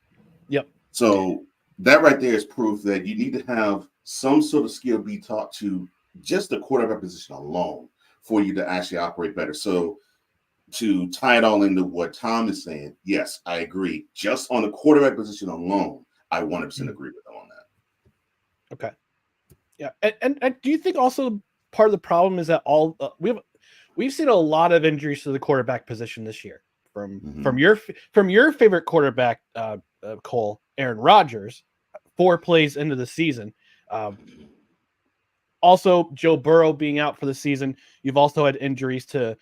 Yep. So that right there is proof that you need to have some sort of skill be taught to just the quarterback position alone for you to actually operate better. So to tie it all into what Tom is saying, yes, I agree. Just on the quarterback position alone, I 100% agree with him on that. Okay. Yeah. And do you think also part of the problem is that we've seen a lot of injuries to the quarterback position this year from your favorite quarterback, Cole, Aaron Rodgers, 4 plays into the season. Also, Joe Burrow being out for the season. You've also had injuries to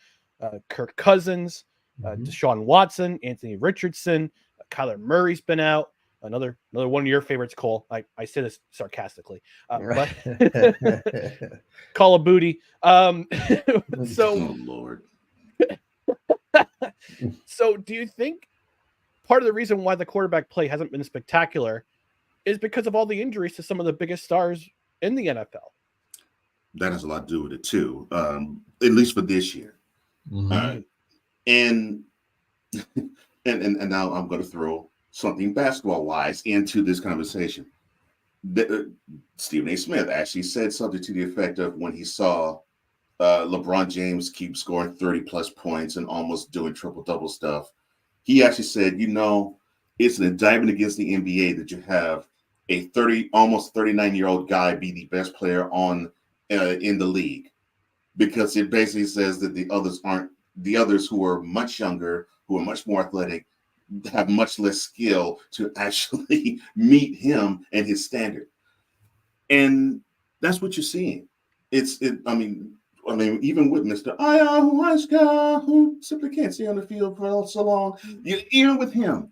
Kirk Cousins, Deshaun Watson, Anthony Richardson, Kyler Murray's been out. Another one of your favorites, Cole. I say this sarcastically, but call a booty. So, oh Lord. So, do you think part of the reason why the quarterback play hasn't been spectacular is because of all the injuries to some of the biggest stars in the NFL? That has a lot to do with it too, at least for this year. And now I'm going to throw something basketball-wise into this conversation. Stephen A. Smith actually said something to the effect of when he saw LeBron James keep scoring 30-plus points and almost doing triple-double stuff. He actually said, it's an indictment against the NBA that you have a almost 39-year-old guy be the best player in the league, because it basically says that the others who are much younger, who are much more athletic, have much less skill to actually meet him and his standard. And that's what you're seeing. I mean, even with Mr. Ayahuasca, who simply can't stay on the field for so long, even with him,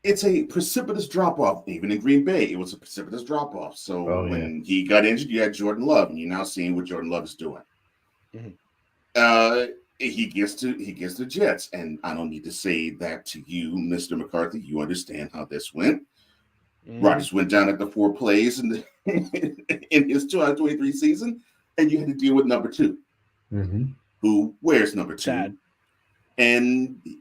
it's a precipitous drop-off. Even in Green Bay, it was a precipitous drop-off. So when he got injured, you had Jordan Love, and you're now seeing what Jordan Love is doing. he gets the Jets, and I don't need to say that to you, Mr. McCarthy. You understand how this went. Rodgers went down at the 4 plays in his 2023 season, and you had to deal with number 2, who wears number 2. Sad.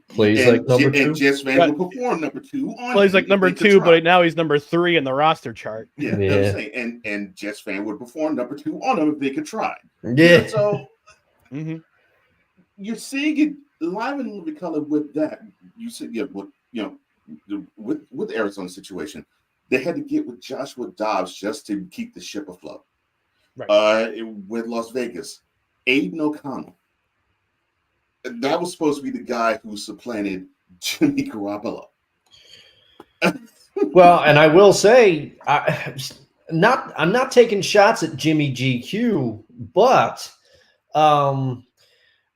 Plays like number 2. And Jets fan would perform number 2 on Plays like number 2, but now he's number 3 in the roster chart. Yeah. You know what I'm saying? And Jets fan would perform number 2 on him if they could try. Yeah. So you're seeing it live in living color with that. You said, with the Arizona situation, they had to get with Joshua Dobbs just to keep the ship afloat. Right. With Las Vegas, Aiden O'Connell. That was supposed to be the guy who supplanted Jimmy Garoppolo. Well, and I will say, I'm not taking shots at Jimmy GQ, but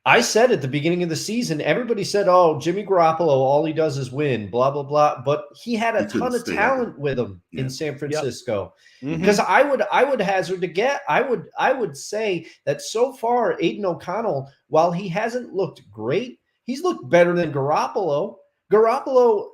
I said at the beginning of the season, everybody said, "Oh, Jimmy Garoppolo, all he does is win," blah blah blah. But he had a ton of talent with him in San Francisco. Because I would hazard to get, I would say that so far, Aiden O'Connell, while he hasn't looked great, he's looked better than Garoppolo. Garoppolo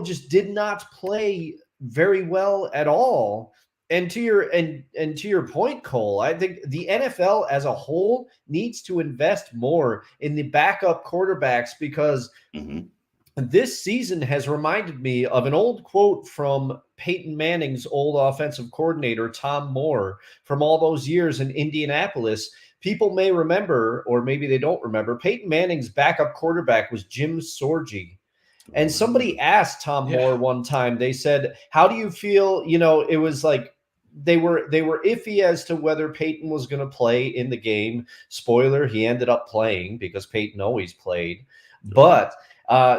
just did not play very well at all. And to your point, Cole, I think the NFL as a whole needs to invest more in the backup quarterbacks because this season has reminded me of an old quote from Peyton Manning's old offensive coordinator, Tom Moore, from all those years in Indianapolis. People may remember, or maybe they don't remember, Peyton Manning's backup quarterback was Jim Sorgi. And somebody asked Tom Moore one time, they said, "How do you feel?" It was like, they were iffy as to whether Peyton was going to play in the game. Spoiler, he ended up playing because Peyton always played. But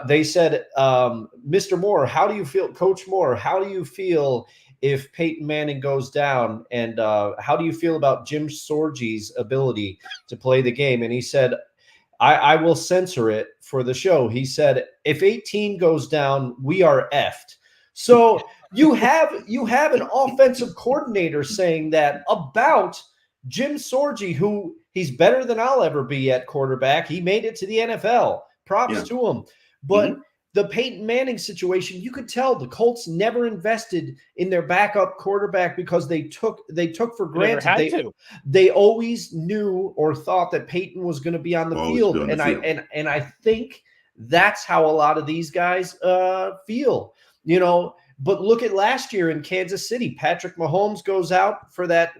they said, "Mr. Moore, how do you feel, Coach Moore, how do you feel if Peyton Manning goes down? And how do you feel about Jim Sorgi's ability to play the game?" And he said, I will censor it for the show. He said, "If 18 goes down, we are effed." So you have an offensive coordinator saying that about Jim Sorgi, who he's better than I'll ever be at quarterback. He made it to the NFL. Props to him. But the Peyton Manning situation, you could tell the Colts never invested in their backup quarterback because they took for granted. They always knew or thought that Peyton was going to be on the field. And I think that's how a lot of these guys feel. But look at last year in Kansas City. Patrick Mahomes goes out for that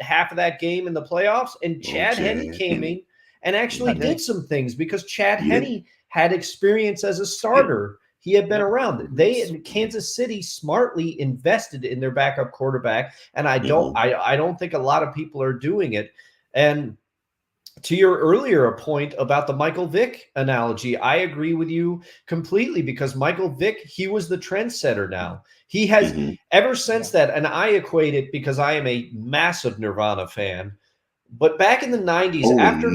half of that game in the playoffs, and Chad Henne came in and actually did some things because Chad Henne had experience as a starter. He had been around. They in Kansas City smartly invested in their backup quarterback, and I don't think a lot of people are doing it. And to your earlier point about the Michael Vick analogy, I agree with you completely because Michael Vick, he was the trendsetter now. He has ever since that, and I equate it because I am a massive Nirvana fan. But back in the 90s, after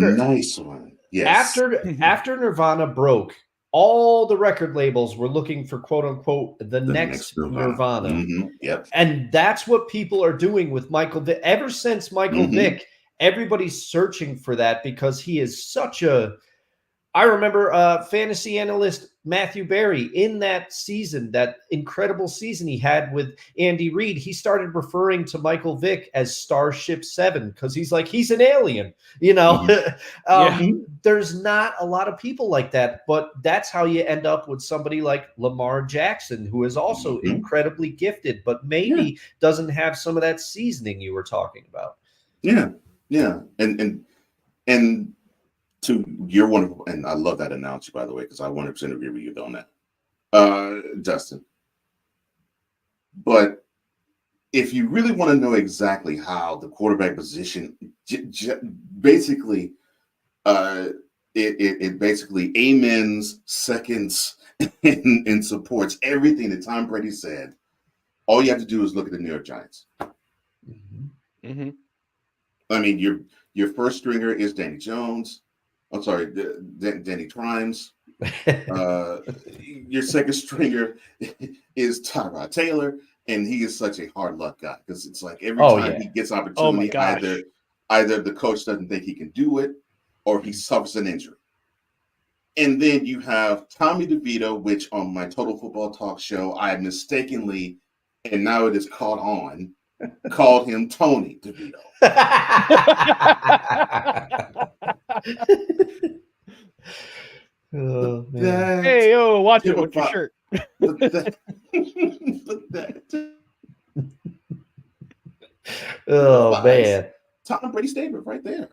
Nirvana broke, all the record labels were looking for quote unquote the next Nirvana. And that's what people are doing with Michael Vick. Ever since Michael Vick, everybody's searching for that because he is such a I remember fantasy analyst Matthew Berry in that season, that incredible season he had with Andy Reid. He started referring to Michael Vick as Starship 7 because he's like, he's an alien, There's not a lot of people like that, but that's how you end up with somebody like Lamar Jackson, who is also incredibly gifted, but maybe doesn't have some of that seasoning you were talking about. Yeah. And to your wonderful, and I love that analogy, by the way, because I 100% agree with you on that, Dustin. But if you really want to know exactly how the quarterback position, basically, it basically amens, seconds, and supports everything that Tom Brady said. All you have to do is look at the New York Giants. I mean, your first stringer is Danny Jones. I'm sorry, Danny Trimes. Your second stringer is Tyrod Taylor, and he is such a hard luck guy because it's like every time he gets opportunity, either the coach doesn't think he can do it, or he suffers an injury. And then you have Tommy DeVito, which on my Total Football Talk show, I mistakenly, and now it is caught on, called him Tony DeVito. Oh, man. Hey, yo, watch it with your shirt. Oh, man. Tom Brady statement right there.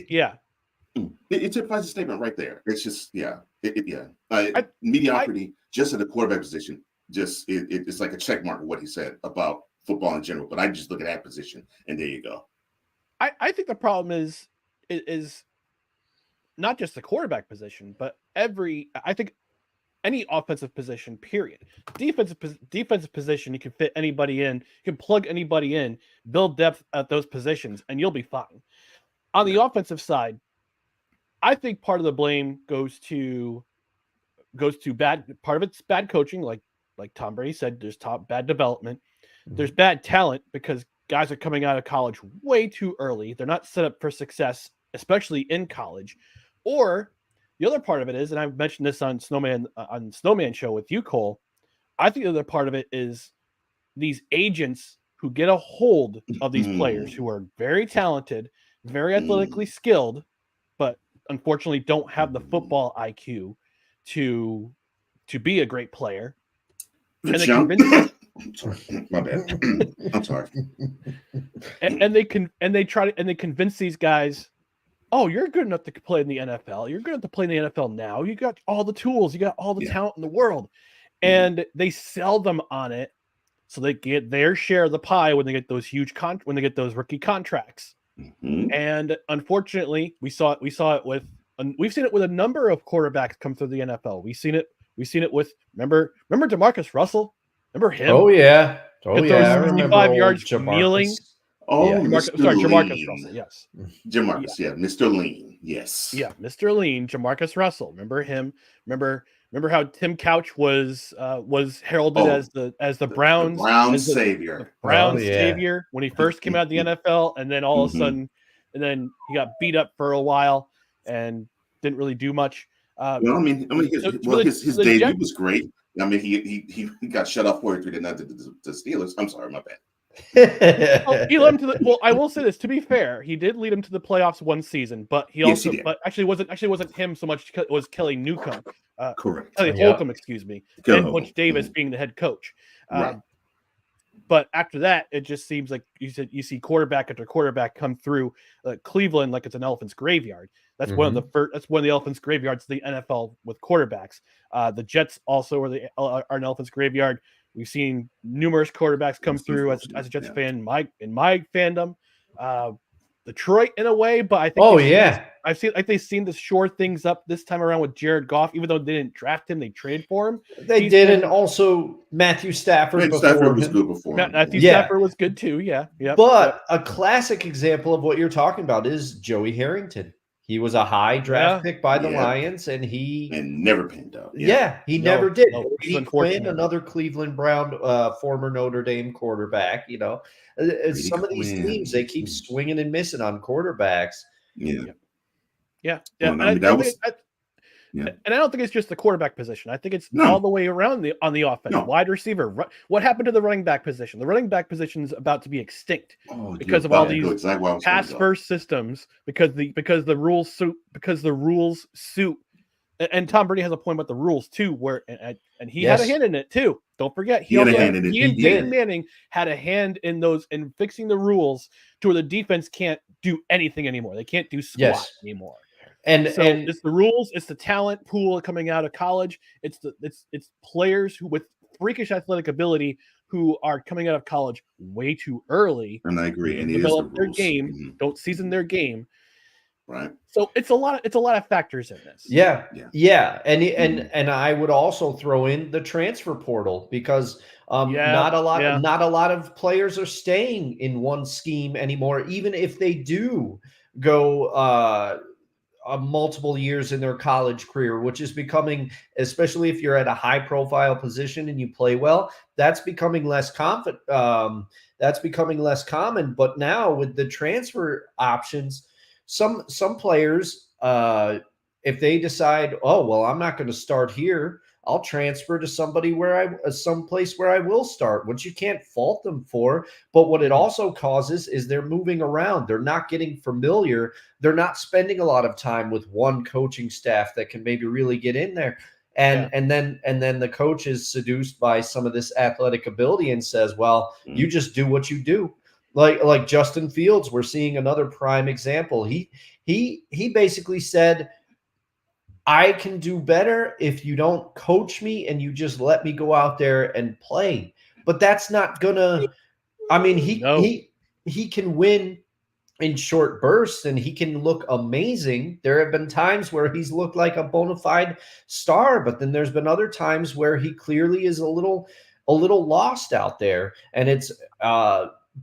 Yeah. It typifies a statement right there. It's just, mediocrity just at the quarterback position. It's like a check mark of what he said about football in general. But I just look at that position, and there you go. I think the problem is not just the quarterback position, but I think any offensive position, period. Defensive position, you can fit anybody in, you can plug anybody in, build depth at those positions, and you'll be fine. On the offensive side, I think part of the blame goes to bad. Part of it's bad coaching, like Tom Brady said. There's bad development. There's bad talent because guys are coming out of college way too early. They're not set up for success, especially in college. Or the other part of it is, and I've mentioned this on Snowman show with you, Cole. I think the other part of it is these agents who get a hold of these players who are very talented, very athletically skilled, but unfortunately don't have the football IQ to be a great player. And they convince I'm sorry, my bad. I'm sorry. And they convince these guys, oh, you're good enough to play in the NFL. You're good enough to play in the NFL now. You got all the tools. You got all the talent in the world. And they sell them on it so they get their share of the pie when they get those when they get those rookie contracts. And unfortunately, we've seen it with a number of quarterbacks come through the NFL. We've seen it with remember DeMarcus Russell? Remember him? Oh yeah. I remember 65 yards kneeling. Oh, Jamarcus Russell. Yes. Jamarcus, Mr. Lean. Yes. Yeah, Mr. Lean, Jamarcus Russell. Remember him? Remember how Tim Couch was heralded as the Browns savior. Savior when he first came out of the NFL, and then all of a sudden, and then he got beat up for a while and didn't really do much. His debut was great. I mean, he got shut off 43-0 to Steelers. I'm sorry, my bad. He led him to I will say this, to be fair, he did lead him to the playoffs one season, but he wasn't him so much. It was Kelly Newcomb, correct? Kelly Holcomb, excuse me, and Butch Davis being the head coach. Right. But after that, it just seems like you see quarterback after quarterback come through Cleveland like it's an elephant's graveyard. That's one of the elephant's graveyards of the NFL with quarterbacks. The Jets also are an elephant's graveyard. We've seen numerous quarterbacks come through as a Jets fan in my fandom. Detroit in a way, but I think they've seen to shore things up this time around with Jared Goff. Even though they didn't draft him, they traded for him. They did, and also Matthew Stafford. Stafford was good before. Matthew Stafford was good too. Yeah. But a classic example of what you're talking about is Joey Harrington. He was a high draft pick by the Lions, and never panned out. He never did. No, Brady Quinn, another Cleveland Brown, former Notre Dame quarterback. Some of these teams, they keep swinging and missing on quarterbacks. Yeah. And I don't think it's just the quarterback position. I think it's all the way around on the offense. No. Wide receiver. What happened to the running back position? The running back position is about to be extinct because of all these pass first systems. Because the rules suit. And Tom Brady has a point about the rules too, where and he had a hand in it too. Don't forget, he and Peyton Manning had a hand in fixing the rules to where the defense can't do anything anymore. They can't do squat anymore. And it's the rules, it's the talent pool coming out of college. It's players who with freakish athletic ability who are coming out of college way too early. And I agree. And develop their game, don't season their game. Right. So it's a lot of factors in this. Yeah. And I would also throw in the transfer portal because not a lot of players are staying in one scheme anymore, even if they do go multiple years in their college career, which is becoming, especially if you're at a high profile position and you play well, that's becoming less confident. That's becoming less common. But now with the transfer options, some players, if they decide, oh well, I'm not going to start here, I'll transfer to someplace where I will start, which you can't fault them for. But what it also causes is they're moving around. They're not getting familiar. They're not spending a lot of time with one coaching staff that can maybe really get in there. And then the coach is seduced by some of this athletic ability and says, well, you just do what you do. Like Justin Fields, we're seeing another prime example. He basically said, I can do better if you don't coach me and you just let me go out there and play. But that's not gonna, I mean, he can win in short bursts and he can look amazing. There have been times where he's looked like a bona fide star, but then there's been other times where he clearly is a little lost out there. And it's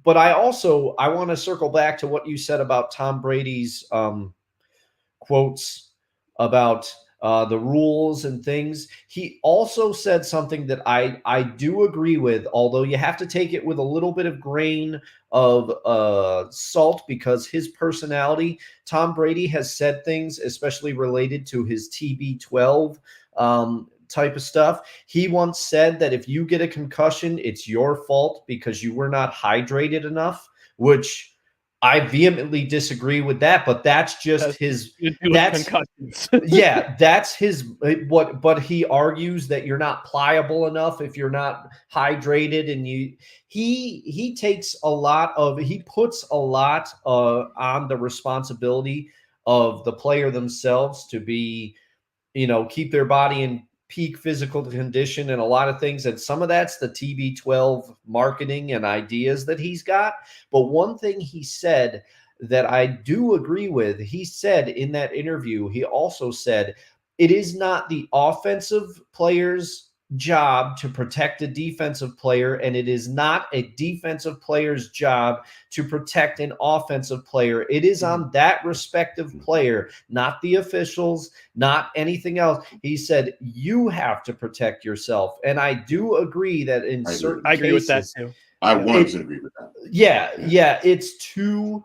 but I want to circle back to what you said about Tom Brady's quotes about the rules and things. He also said something that I do agree with, although you have to take it with a little bit of grain of salt, because his personality, Tom Brady has said things, especially related to his TB12 type of stuff. He once said that if you get a concussion, it's your fault because you were not hydrated enough, which I vehemently disagree with that, but that's just concussions. Yeah, that's his but he argues that you're not pliable enough if you're not hydrated, and he puts a lot on the responsibility of the player themselves to be, keep their body in peak physical condition and a lot of things. And some of that's the TB12 marketing and ideas that he's got. But one thing he said that I do agree with, he said in that interview, he also said, it is not the offensive player's job to protect a defensive player, and it is not a defensive player's job to protect an offensive player. It is on that respective player, not the officials, not anything else. He said, you have to protect yourself. And I do agree that in certain cases, I agree with that too. I 100% agree with that. Yeah. It's too,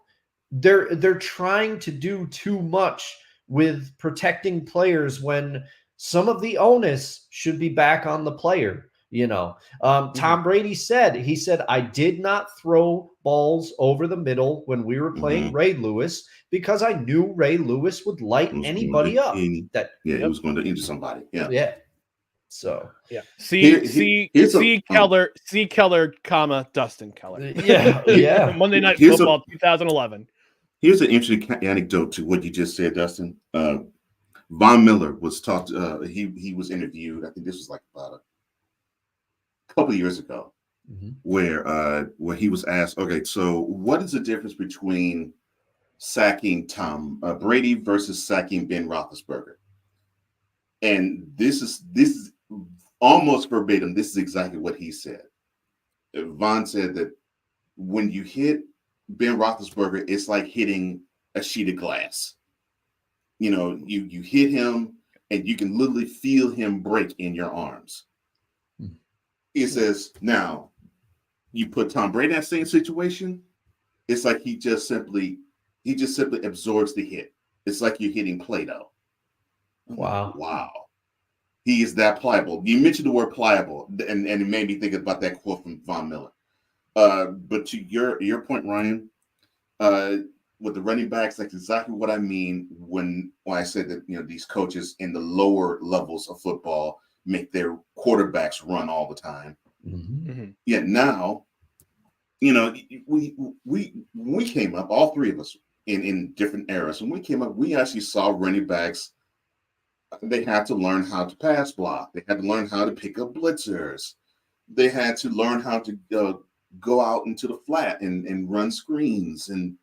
they're trying to do too much with protecting players when some of the onus should be back on the player. Tom Brady said, I did not throw balls over the middle when we were playing Ray Lewis because I knew Ray Lewis would light anybody up. He was going to injure somebody. Yeah. So C. Keller, Dustin Keller. Yeah. Monday Night Football 2011. Here's an interesting anecdote to what you just said, Dustin. Von Miller was talked. He was interviewed. I think this was like about a couple of years ago, where he was asked, "Okay, so what is the difference between sacking Tom Brady versus sacking Ben Roethlisberger?" And this is almost verbatim. This is exactly what he said. Von said that when you hit Ben Roethlisberger, it's like hitting a sheet of glass. You hit him and you can literally feel him break in your arms. He says, now you put Tom Brady in that same situation, it's like he just simply absorbs the hit. It's like you're hitting Play-Doh. Wow. He is that pliable. You mentioned the word pliable, and it made me think about that quote from Von Miller. But to your point, Ryan, with the running backs, that's exactly what I mean when I said that these coaches in the lower levels of football make their quarterbacks run all the time. Yet now, we came up, all three of us in different eras. When we came up, we actually saw running backs. They had to learn how to pass block. They had to learn how to pick up blitzers. They had to learn how to go out into the flat and run screens and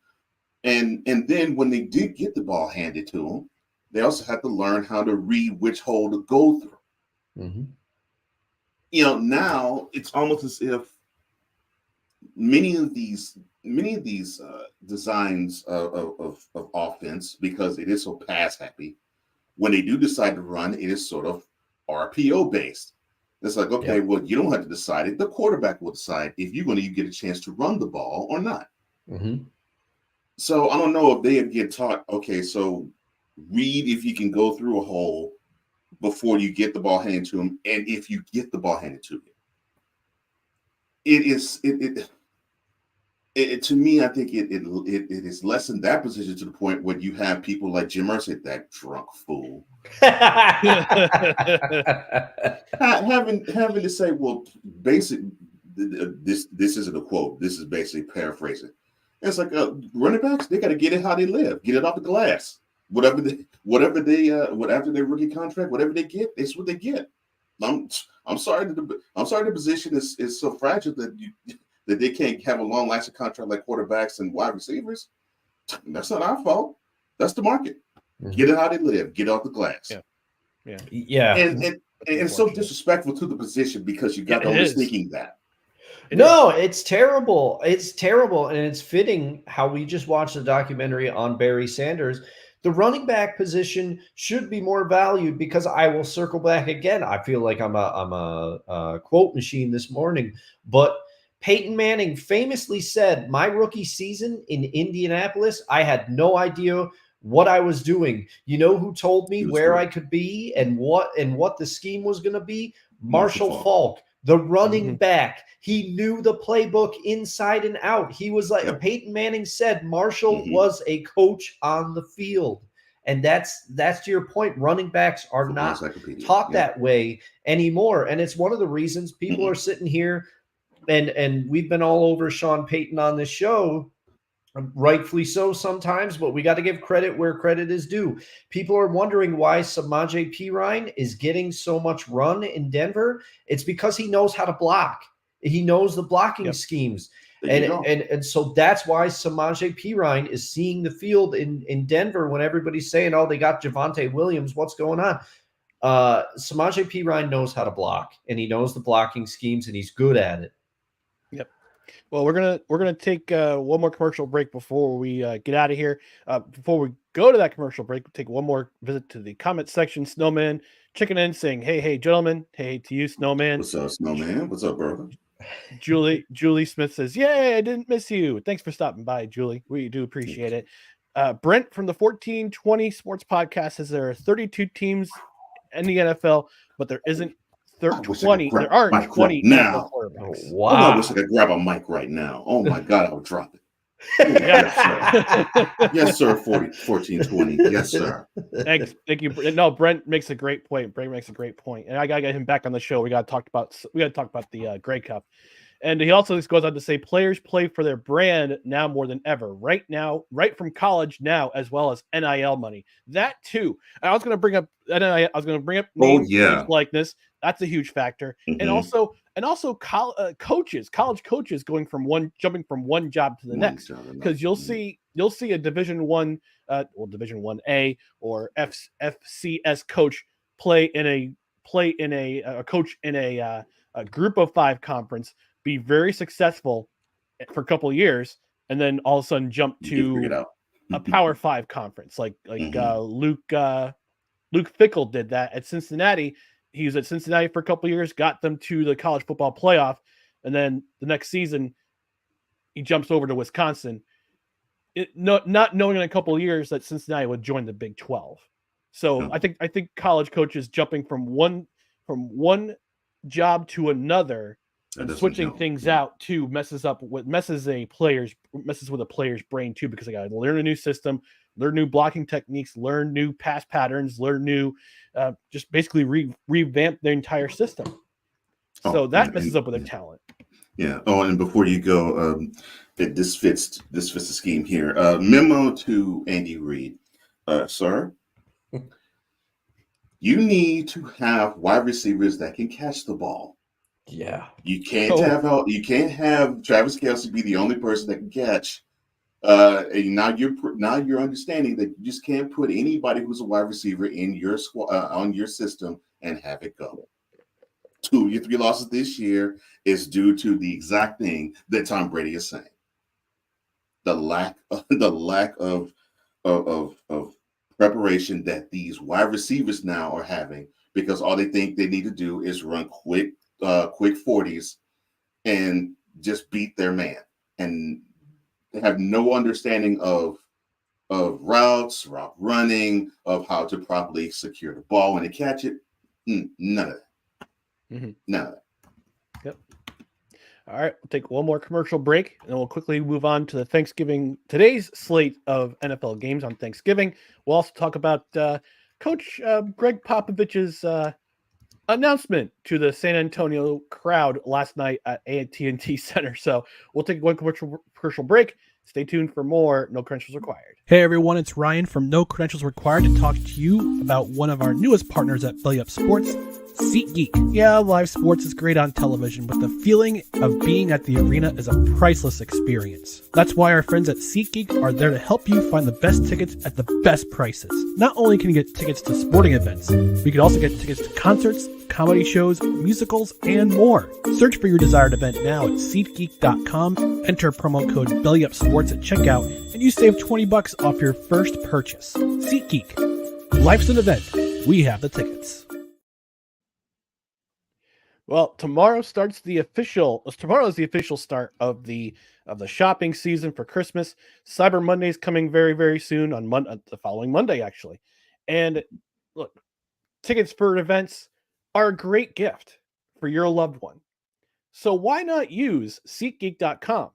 then when they did get the ball handed to them, they also had to learn how to read which hole to go through. Now it's almost as if many of these designs of offense, because it is so pass happy, when they do decide to run, it is sort of RPO based. It's like, okay, well, you don't have to decide it. The quarterback will decide if you're going to get a chance to run the ball or not. So I don't know if they get taught, okay, so read if you can go through a hole before you get the ball handed to them, and if you get the ball handed to you. It to me, I think it is less in that position to the point where you have people like Jim Irsay, that drunk fool, having to say, well, basic. This isn't a quote. This is basically paraphrasing. It's like running backs, they got to get it how they live, get it off the glass. Whatever after their rookie contract, whatever they get, it's what they get. I'm sorry the position is so fragile that they can't have a long lasting contract like quarterbacks and wide receivers. That's not our fault. That's the market. Mm-hmm. Get it how they live. Get it off the glass. Yeah. And it's so disrespectful to the position because you got only thinking that. It's terrible. It's terrible. And it's fitting how we just watched the documentary on Barry Sanders. The running back position should be more valued because I will circle back again. I feel like I'm a quote machine this morning, but Peyton Manning famously said, my rookie season in Indianapolis, I had no idea what I was doing. You know who told me where I could be and what the scheme was going to be? Marshall Faulk, the running back. He knew the playbook inside and out. He was like, Peyton Manning said Marshall was a coach on the field. And that's to your point. Running backs are not taught that way anymore. And it's one of the reasons people are sitting here and we've been all over Sean Payton on this show, rightfully so sometimes, but we got to give credit where credit is due. People are wondering why Samaje Perine is getting so much run in Denver. It's because he knows how to block. He knows the blocking schemes. And so that's why Samaje Perine is seeing the field in Denver when everybody's saying, oh, they got Javonte Williams. What's going on? Samaje Perine knows how to block, and he knows the blocking schemes, and he's good at it. Yep. Well, we're gonna take one more commercial break before we get out of here. Before we go to that commercial break, we'll take one more visit to the comment section. Snowman checking in saying, hey, gentlemen. Hey to you, Snowman. What's up, Snowman? What's up, brother? Julie Smith says, yay, I didn't miss you. Thanks for stopping by, Julie. We do appreciate it. Brent from the 1420 Sports Podcast says there are 32 teams in the NFL, but there isn't 20. There aren't 20 now. Quarterbacks. Wow. I wish I could grab a mic right now. Oh my God, I would drop it. Yes, sir. 1420. Yes, sir. Thank you. No, Brent makes a great point. And I gotta get him back on the show. We gotta talk about the Grey Cup. And he also goes on to say players play for their brand now more than ever. Right from college now, as well as NIL money. That too. I was gonna bring up NIL. I was gonna bring up names likeness. That's a huge factor. Mm-hmm. And also college coaches jumping from one job to the next, because you'll see a Division 1 Division 1A or FCS coach play in a coach in a group of 5 conference, be very successful for a couple of years, and then all of a sudden jump to a Power 5 conference like Luke Fickell did that at Cincinnati. He was at Cincinnati for a couple of years, got them to the college football playoff, and then the next season he jumps over to Wisconsin, not knowing in a couple of years that Cincinnati would join the Big 12. So I think college coaches jumping from one job to another and switching things out too messes with a player's brain too, because they got to learn a new system, learn new blocking techniques, learn new pass patterns, learn new, just basically revamp their entire system. So that messes up with their talent. Yeah. Oh, and before you go, this fits the scheme here. Memo to Andy Reid, sir. You need to have wide receivers that can catch the ball. Yeah. You can't have Travis Kelce be the only person that can catch. And now you're understanding that you just can't put anybody who's a wide receiver in your squad on your system and have it go. 2 of your 3 losses this year is due to the exact thing that Tom Brady is saying. The lack of preparation that these wide receivers now are having, because all they think they need to do is run quick 40s and just beat their man. And They have no understanding of routes, route running, of how to properly secure the ball when they catch it. None of that. None of that. Yep. All right, we'll take one more commercial break, and then we'll quickly move on to today's slate of NFL games on Thanksgiving. We'll also talk about Coach Greg Popovich's announcement to the San Antonio crowd last night at AT&T Center. So we'll take one commercial break. Stay tuned for more No Credentials Required. Hey everyone, it's Ryan from No Credentials Required to talk to you about one of our newest partners at Belly Up Sports, SeatGeek. Yeah, live sports is great on television, but the feeling of being at the arena is a priceless experience. That's why our friends at SeatGeek are there to help you find the best tickets at the best prices. Not only can you get tickets to sporting events, but you can also get tickets to concerts, comedy shows, musicals, and more. Search for your desired event now at SeatGeek.com, enter promo code BellyUpSports at checkout, and you save $20 off your first purchase. SeatGeek. Life's an event. We have the tickets. Well, tomorrow is the official start of the shopping season for Christmas. Cyber Monday is coming very, very soon on the following Monday, actually. And look, tickets for events are a great gift for your loved one. So why not use SeatGeek.com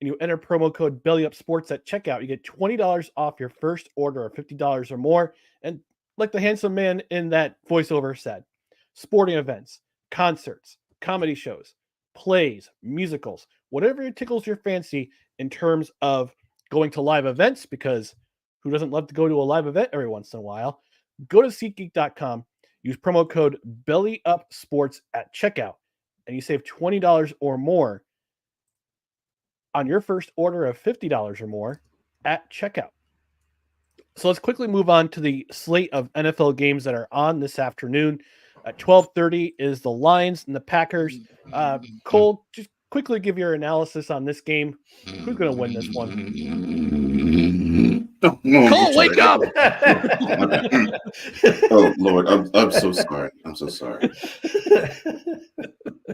and you enter promo code BellyUpSports at checkout? You get $20 off your first order of $50 or more. And like the handsome man in that voiceover said, sporting events, concerts, comedy shows, plays, musicals, whatever tickles your fancy in terms of going to live events, because who doesn't love to go to a live event every once in a while? Go to SeatGeek.com, use promo code BellyUpSports at checkout, and you save $20 or more on your first order of $50 or more at checkout. So let's quickly move on to the slate of NFL games that are on this afternoon. At 12:30 is the Lions and the Packers. Cole, just quickly give your analysis on this game. Who's going to win this one? Cole, wake up! Oh Lord, I'm so sorry. I'm so sorry.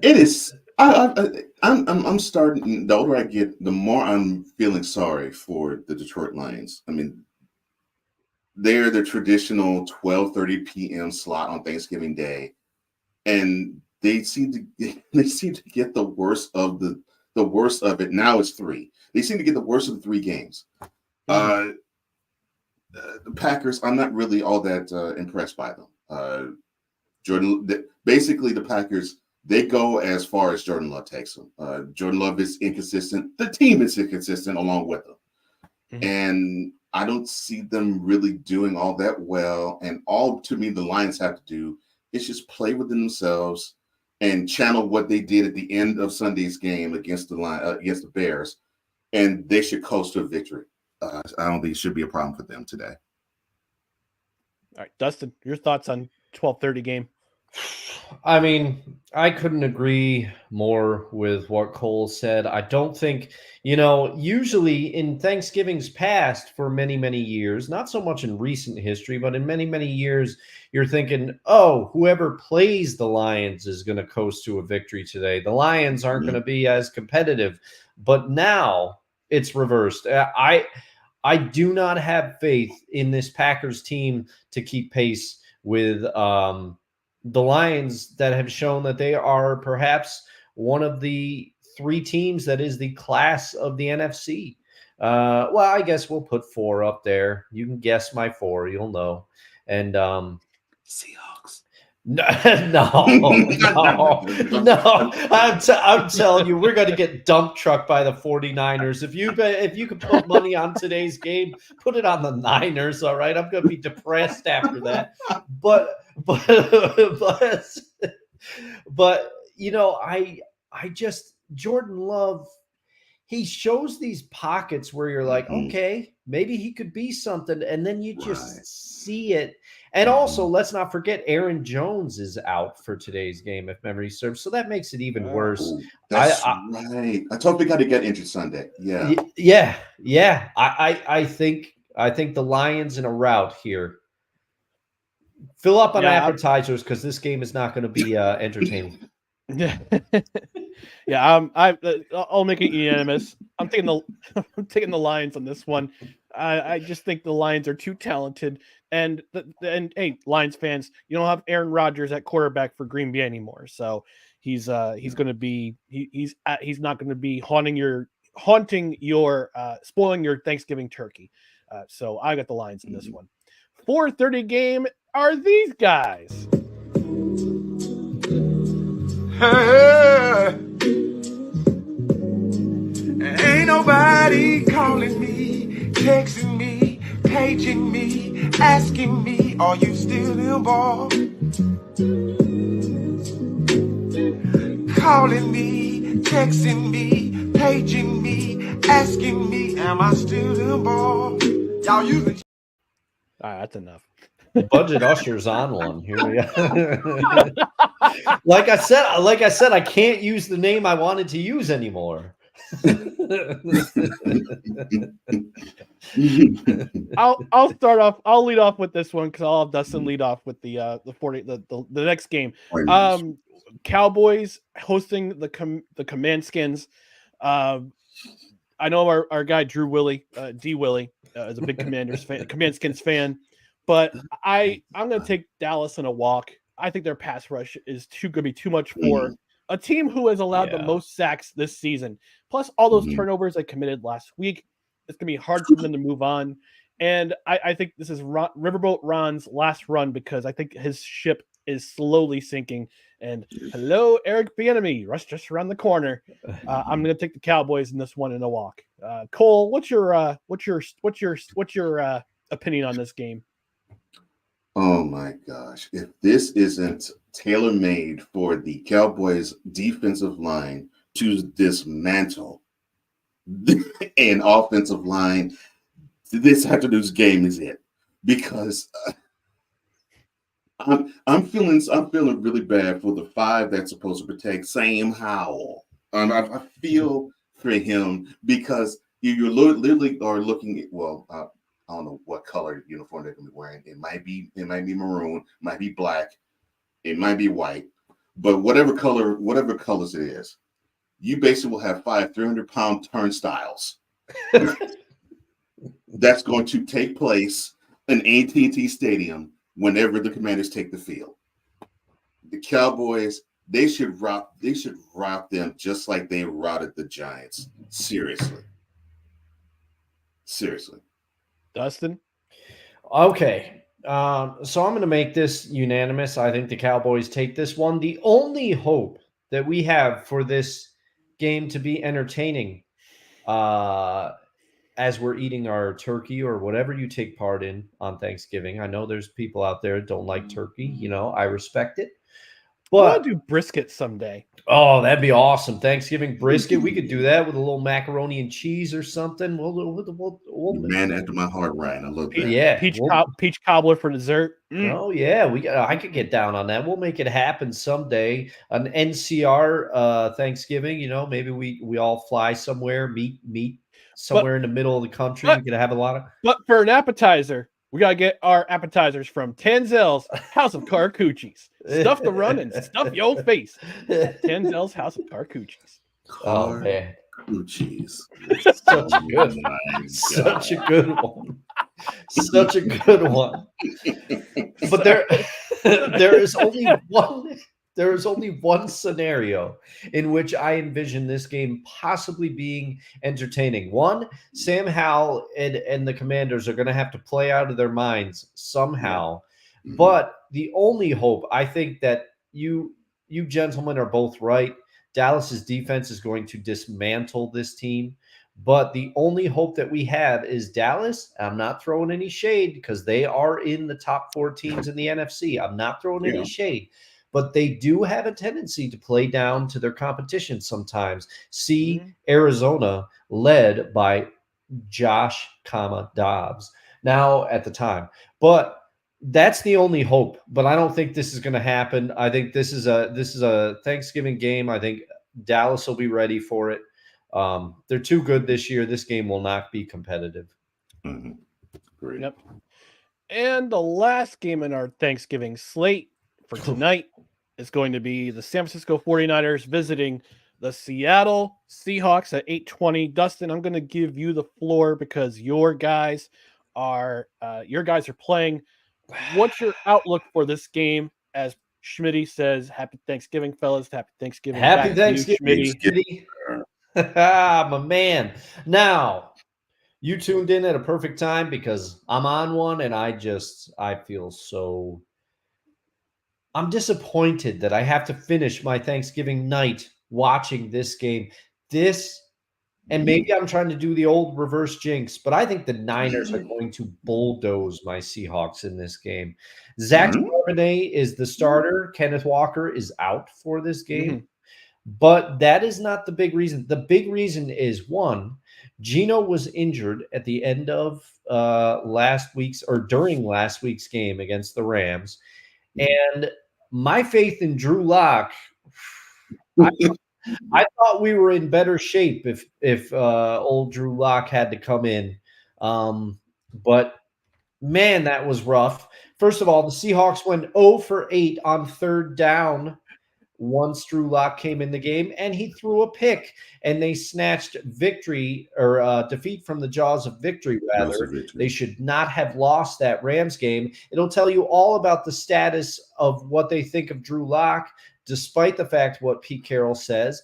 It is. I'm starting. The older I get, the more I'm feeling sorry for the Detroit Lions. I mean, they're the traditional 12:30 p.m. slot on Thanksgiving Day, and they seem to get the worst of the worst of it. Now it's 3. They seem to get the worst of the 3 games. The Packers, I'm not really all that impressed by them. Basically the Packers, they go as far as Jordan Love takes them. Jordan Love is inconsistent. The team is inconsistent along with them, and I don't see them really doing all that well. And all, to me, the Lions have to do is just play within themselves and channel what they did at the end of Sunday's game against the Bears, and they should coast to a victory. I don't think it should be a problem for them today. All right, Dustin, your thoughts on 12:30 game? I mean, I couldn't agree more with what Cole said. I don't think, usually in Thanksgiving's past for many, many years, not so much in recent history, but in many, many years, you're thinking, oh, whoever plays the Lions is going to coast to a victory today. The Lions aren't going to be as competitive. But now it's reversed. I do not have faith in this Packers team to keep pace with the Lions that have shown that they are perhaps one of the 3 teams that is the class of the NFC. Well, I guess we'll put 4 up there. You can guess my 4. You'll know. And Seahawks. No. I'm telling you, we're going to get dump trucked by the 49ers. If you could put money on today's game, put it on the Niners. All right, I'm going to be depressed after that. But I just, Jordan Love, he shows these pockets where you're like, okay, maybe he could be something, and then you just see it. And also, let's not forget, Aaron Jones is out for today's game, if memory serves. So that makes it even worse. That's right. I totally got to get injured Sunday. Yeah. Yeah. I think the Lions in a rout here. Fill up on appetizers because this game is not going to be entertaining. Yeah, yeah. I'll make it unanimous. I'm taking the Lions on this one. I just think the Lions are too talented, and hey, Lions fans, you don't have Aaron Rodgers at quarterback for Green Bay anymore, so he's going to be he's not going to be haunting your spoiling your Thanksgiving turkey. So I got the Lions in this one. 4:30 game are these guys. Ain't nobody calling me, texting me, paging me, asking me, are you still involved? Calling me, texting me, paging me, asking me, am I still involved? Y'all using. All right, that's enough. Budget Usher's on one. Here we go. Like I said, I can't use the name I wanted to use anymore. I'll start off. I'll lead off with this one because I'll have Dustin lead off with the next game. Cowboys hosting the Command Skins. I know our guy Drew Willie, D Willie, is a big Command Skins fan, but I'm going to take Dallas in a walk. I think their pass rush is going to be too much for a team who has allowed the most sacks this season. Plus all those turnovers they committed last week. It's going to be hard for them to move on. And I think this is Riverboat Ron's last run because I think his ship is slowly sinking. And hello, Eric Bieniemy, rush just around the corner. I'm going to take the Cowboys in this one in a walk. Cole, what's your opinion on this game? Oh my gosh. If this isn't tailor-made for the Cowboys defensive line to dismantle an offensive line, this afternoon's game is it. Because I'm feeling really bad for the 5 that's supposed to protect Sam Howell. I feel for him because you literally are looking at, I don't know what color uniform they're going to be wearing. It might be maroon, might be black, it might be white, but whatever colors it is, you basically will have 5 300-pound turnstiles. That's going to take place in AT&T Stadium whenever the Commanders take the field. The Cowboys, they should rout them just like they routed the Giants. Seriously. Dustin? Okay. So I'm going to make this unanimous. I think the Cowboys take this one. The only hope that we have for this game to be entertaining as we're eating our turkey or whatever you take part in on Thanksgiving. I know there's people out there that don't like turkey. I respect it. I But want to do brisket someday. Oh, that'd be awesome. Thanksgiving brisket. We could do that with a little macaroni and cheese or something. We'll man after my heart, Ryan. I love that. Yeah. Peach cobbler for dessert. Oh, yeah. I could get down on that. We'll make it happen someday. An NCR Thanksgiving, maybe we all fly somewhere, meet somewhere in the middle of the country. We could have a lot of. But for an appetizer, we got to get our appetizers from Tanzel's House of Carcucci's. Stuff the run and stuff your face. Tanzel's House of Carcucci's. Oh, man. Carcucci's. Such a good one. Such a good one. Such a good one. But there is only one scenario in which I envision this game possibly being entertaining. One, Sam Howell and the Commanders are going to have to play out of their minds somehow. Mm-hmm. But the only hope, I think that you gentlemen are both right. Dallas's defense is going to dismantle this team. But the only hope that we have is Dallas. I'm not throwing any shade because they are in the top 4 teams in the NFC. I'm not throwing any shade. But they do have a tendency to play down to their competition sometimes. See Arizona led by Josh, Dobbs now at the time. But that's the only hope. But I don't think this is going to happen. I think this is a Thanksgiving game. I think Dallas will be ready for it. They're too good this year. This game will not be competitive. Mm-hmm. Great. Yep. And the last game in our Thanksgiving slate for tonight is going to be the San Francisco 49ers visiting the Seattle Seahawks at 8:20. Dustin, I'm going to give you the floor because your guys are playing. What's your outlook for this game? As Schmitty says, "Happy Thanksgiving, fellas! Happy Thanksgiving!" Happy back to you, Thanksgiving, Schmitty. Schmitty. My man. Now, you tuned in at a perfect time because I'm on one, and I feel so. I'm disappointed that I have to finish my Thanksgiving night watching this game. And maybe I'm trying to do the old reverse jinx, but I think the Niners are going to bulldoze my Seahawks in this game. Zach Charbonnet is the starter. Kenneth Walker is out for this game. But that is not the big reason. The big reason is, one, Geno was injured at the end of during last week's game against the Rams. And my faith in Drew Lock, I thought we were in better shape if old Drew Lock had to come in. But man, that was rough. First of all, the Seahawks went 0 for 8 on third down once Drew Lock came in the game, and he threw a pick, and they snatched defeat from the jaws of victory, rather. They should not have lost that Rams game. It'll tell you all about the status of what they think of Drew Lock, despite the fact what Pete Carroll says.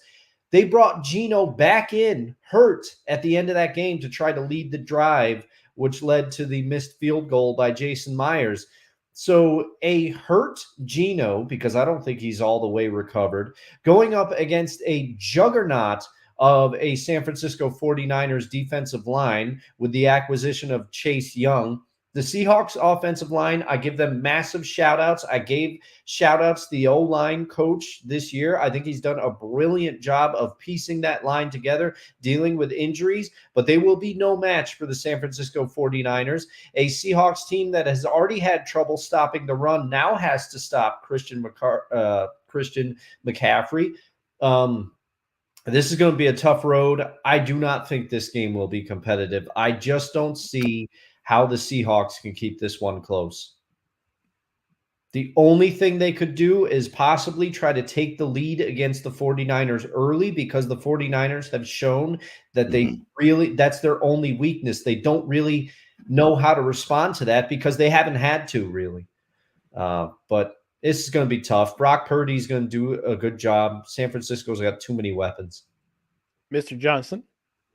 They brought Geno back in, hurt, at the end of that game to try to lead the drive, which led to the missed field goal by Jason Myers. So a hurt Geno, because I don't think he's all the way recovered, going up against a juggernaut of a San Francisco 49ers defensive line with the acquisition of Chase Young. The Seahawks offensive line, I give them massive shout-outs. I gave shout-outs to the O-line coach this year. I think he's done a brilliant job of piecing that line together, dealing with injuries, but they will be no match for the San Francisco 49ers. A Seahawks team that has already had trouble stopping the run now has to stop Christian McCaffrey. This is going to be a tough road. I do not think this game will be competitive. I just don't see how the Seahawks can keep this one close. The only thing they could do is possibly try to take the lead against the 49ers early, because the 49ers have shown that that's their only weakness. They don't really know how to respond to that because they haven't had to really. But this is going to be tough. Brock Purdy's going to do a good job. San Francisco's got too many weapons. Mr. Johnson,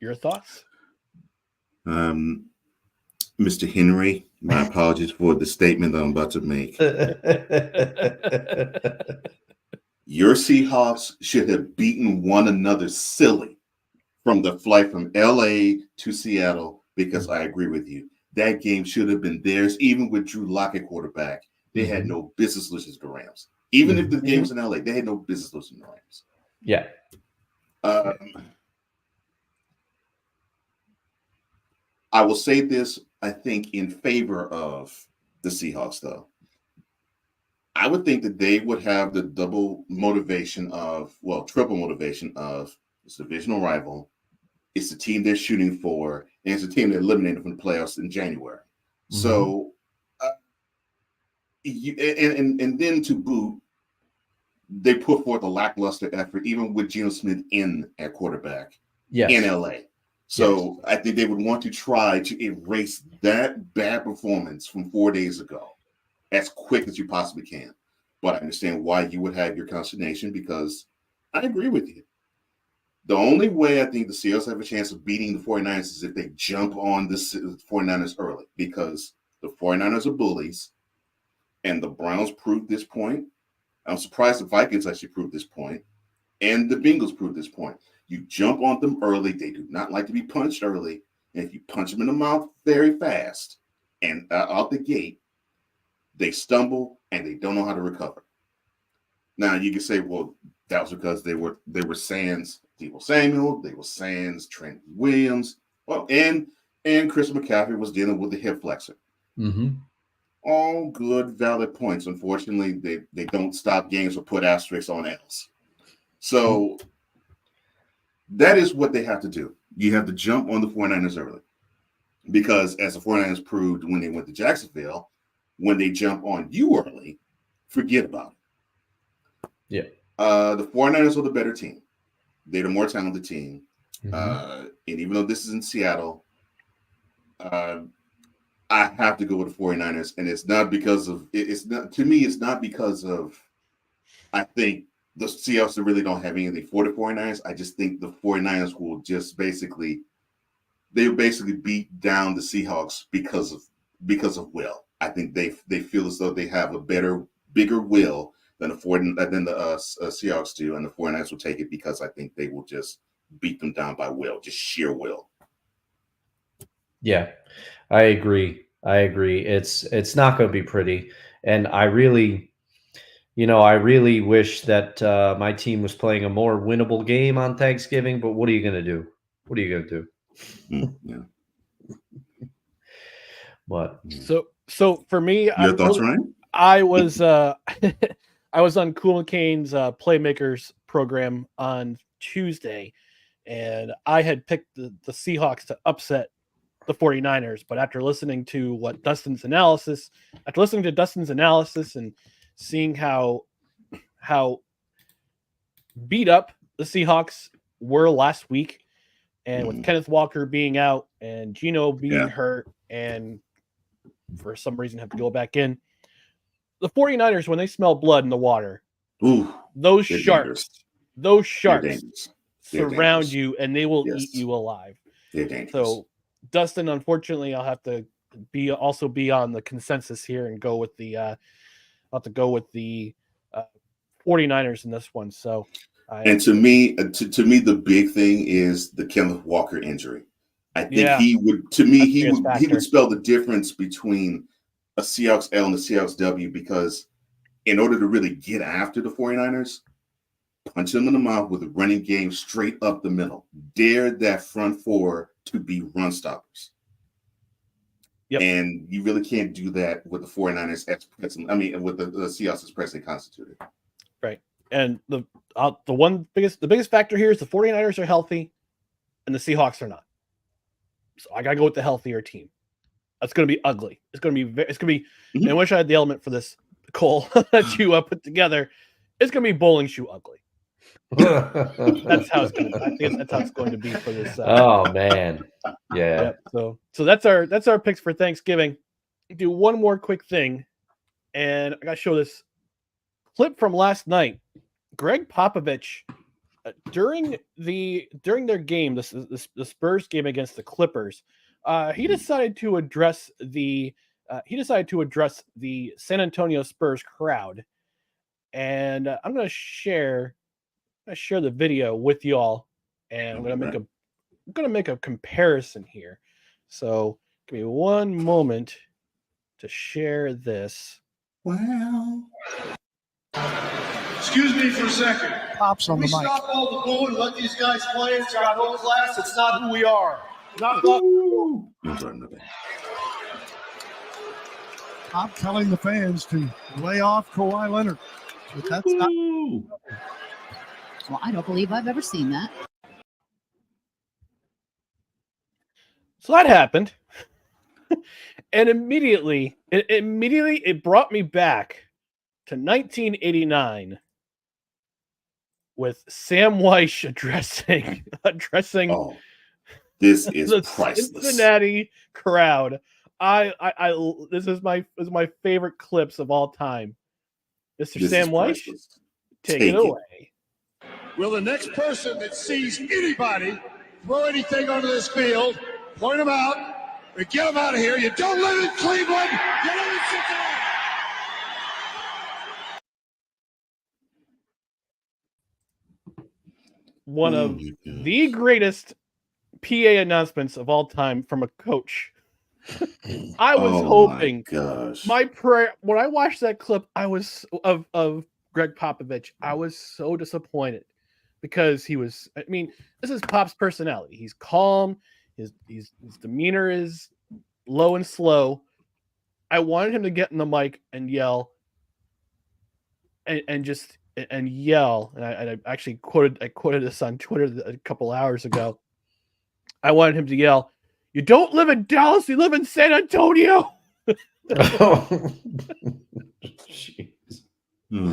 your thoughts? Mr. Henry, my apologies for the statement that I'm about to make. Your Seahawks should have beaten one another silly from the flight from LA to Seattle, because I agree with you. That game should have been theirs, even with Drew Lock at quarterback. They had no business losing the Rams. Even if the game was in LA, they had no business losing the Rams. Yeah. I will say this, I think, in favor of the Seahawks, though. I would think that they would have the triple motivation of this divisional rival. It's the team they're shooting for, and it's the team that eliminated from the playoffs in January. So, and then to boot, they put forth a lackluster effort, even with Geno Smith in at quarterback in LA. So I think they would want to try to erase that bad performance from 4 days ago as quick as you possibly can. But I understand why you would have your consternation, because I agree with you. The only way I think the Seahawks have a chance of beating the 49ers is if they jump on the 49ers early, because the 49ers are bullies, and the Browns proved this point. I'm surprised the Vikings actually proved this point, and the Bengals proved this point. You jump on them early. They do not like to be punched early. And if you punch them in the mouth very fast and out the gate, they stumble and they don't know how to recover. Now, you can say, well, that was because they were sans Deebo Samuel, they were sans Trent Williams, well, and Chris McCaffrey was dealing with the hip flexor. All good, valid points. Unfortunately, they don't stop games or put asterisks on L's. So that is what they have to do. You have to jump on the 49ers early, because as the 49ers proved when they went to Jacksonville, when they jump on you early, forget about it. Yeah. The 49ers are the better team. They're the more talented team. Mhm. And even though this is in Seattle, I have to go with the 49ers. And it's not because of it's not to me, it's not because of I think the Seahawks really don't have anything for the 49ers. I just think the 49ers will just basically beat down the Seahawks because of will. I think they feel as though they have a bigger will than the Seahawks do, and the 49ers will take it because I think they will just beat them down by will, just sheer will. Yeah, I agree. It's not going to be pretty, and I really wish that my team was playing a more winnable game on Thanksgiving. But what are you going to do? What are you going to do? Yeah. What? So for me, Your thoughts, Ryan? I was I was on Cool McCain's Playmakers program on Tuesday, and I had picked the Seahawks to upset the 49ers. But after listening to Dustin's analysis and seeing how beat up the Seahawks were last week, and with Kenneth Walker being out and Geno being hurt and for some reason have to go back in, the 49ers, when they smell blood in the water, those sharks surround you and they will eat you alive. They're dangerous. So Dustin, unfortunately, I'll have to be on the consensus here and go with the I'll have to go with the 49ers in this one. So to me, the big thing is the Kenneth Walker injury. I think he would spell the difference between a Seahawks L and a Seahawks W, because in order to really get after the 49ers, punch them in the mouth with a running game straight up the middle. Dare that front four to be run stoppers. Yep. And you really can't do that with the 49ers with the Seahawks as presently constituted. Right. And the biggest factor here is the 49ers are healthy and the Seahawks are not. So I gotta go with the healthier team. That's gonna be ugly. It's gonna be. Mm-hmm. I wish I had the element for this, Cole, that you put together. It's gonna be bowling shoe ugly. That's how it's gonna. I think that's how it's going to be for this. Oh man, yeah. So that's our picks for Thanksgiving. Do one more quick thing, and I gotta show this clip from last night. Greg Popovich, during their game, the Spurs game against the Clippers, he decided to address the San Antonio Spurs crowd, and I'm going to share the video with y'all, and I'm going to make a comparison here. So give me one moment to share this. Wow. Excuse me for a second. Pops on the mic. Stop all the booing and let these guys play. It's got no class. It's not who we are. I'm telling the fans to lay off Kawhi Leonard. But that's not. Well, I don't believe I've ever seen that. So that happened. And immediately it brought me back to 1989 with Sam Weiss addressing this is the priceless. Cincinnati crowd. This is my favorite clips of all time. Mr. Sam Weiss, take it away. Will the next person that sees anybody throw anything onto this field, point them out, and get them out of here. You don't live in Cleveland. You live in Cincinnati. One of the greatest PA announcements of all time from a coach. I was hoping. My prayer when I watched that clip, I was of Greg Popovich. I was so disappointed because he was. I mean, this is Pop's personality. He's calm. His demeanor is low and slow. I wanted him to get in the mic and yell, and yell. And I actually quoted this on Twitter a couple hours ago. I wanted him to yell, "You don't live in Dallas, you live in San Antonio." Jeez.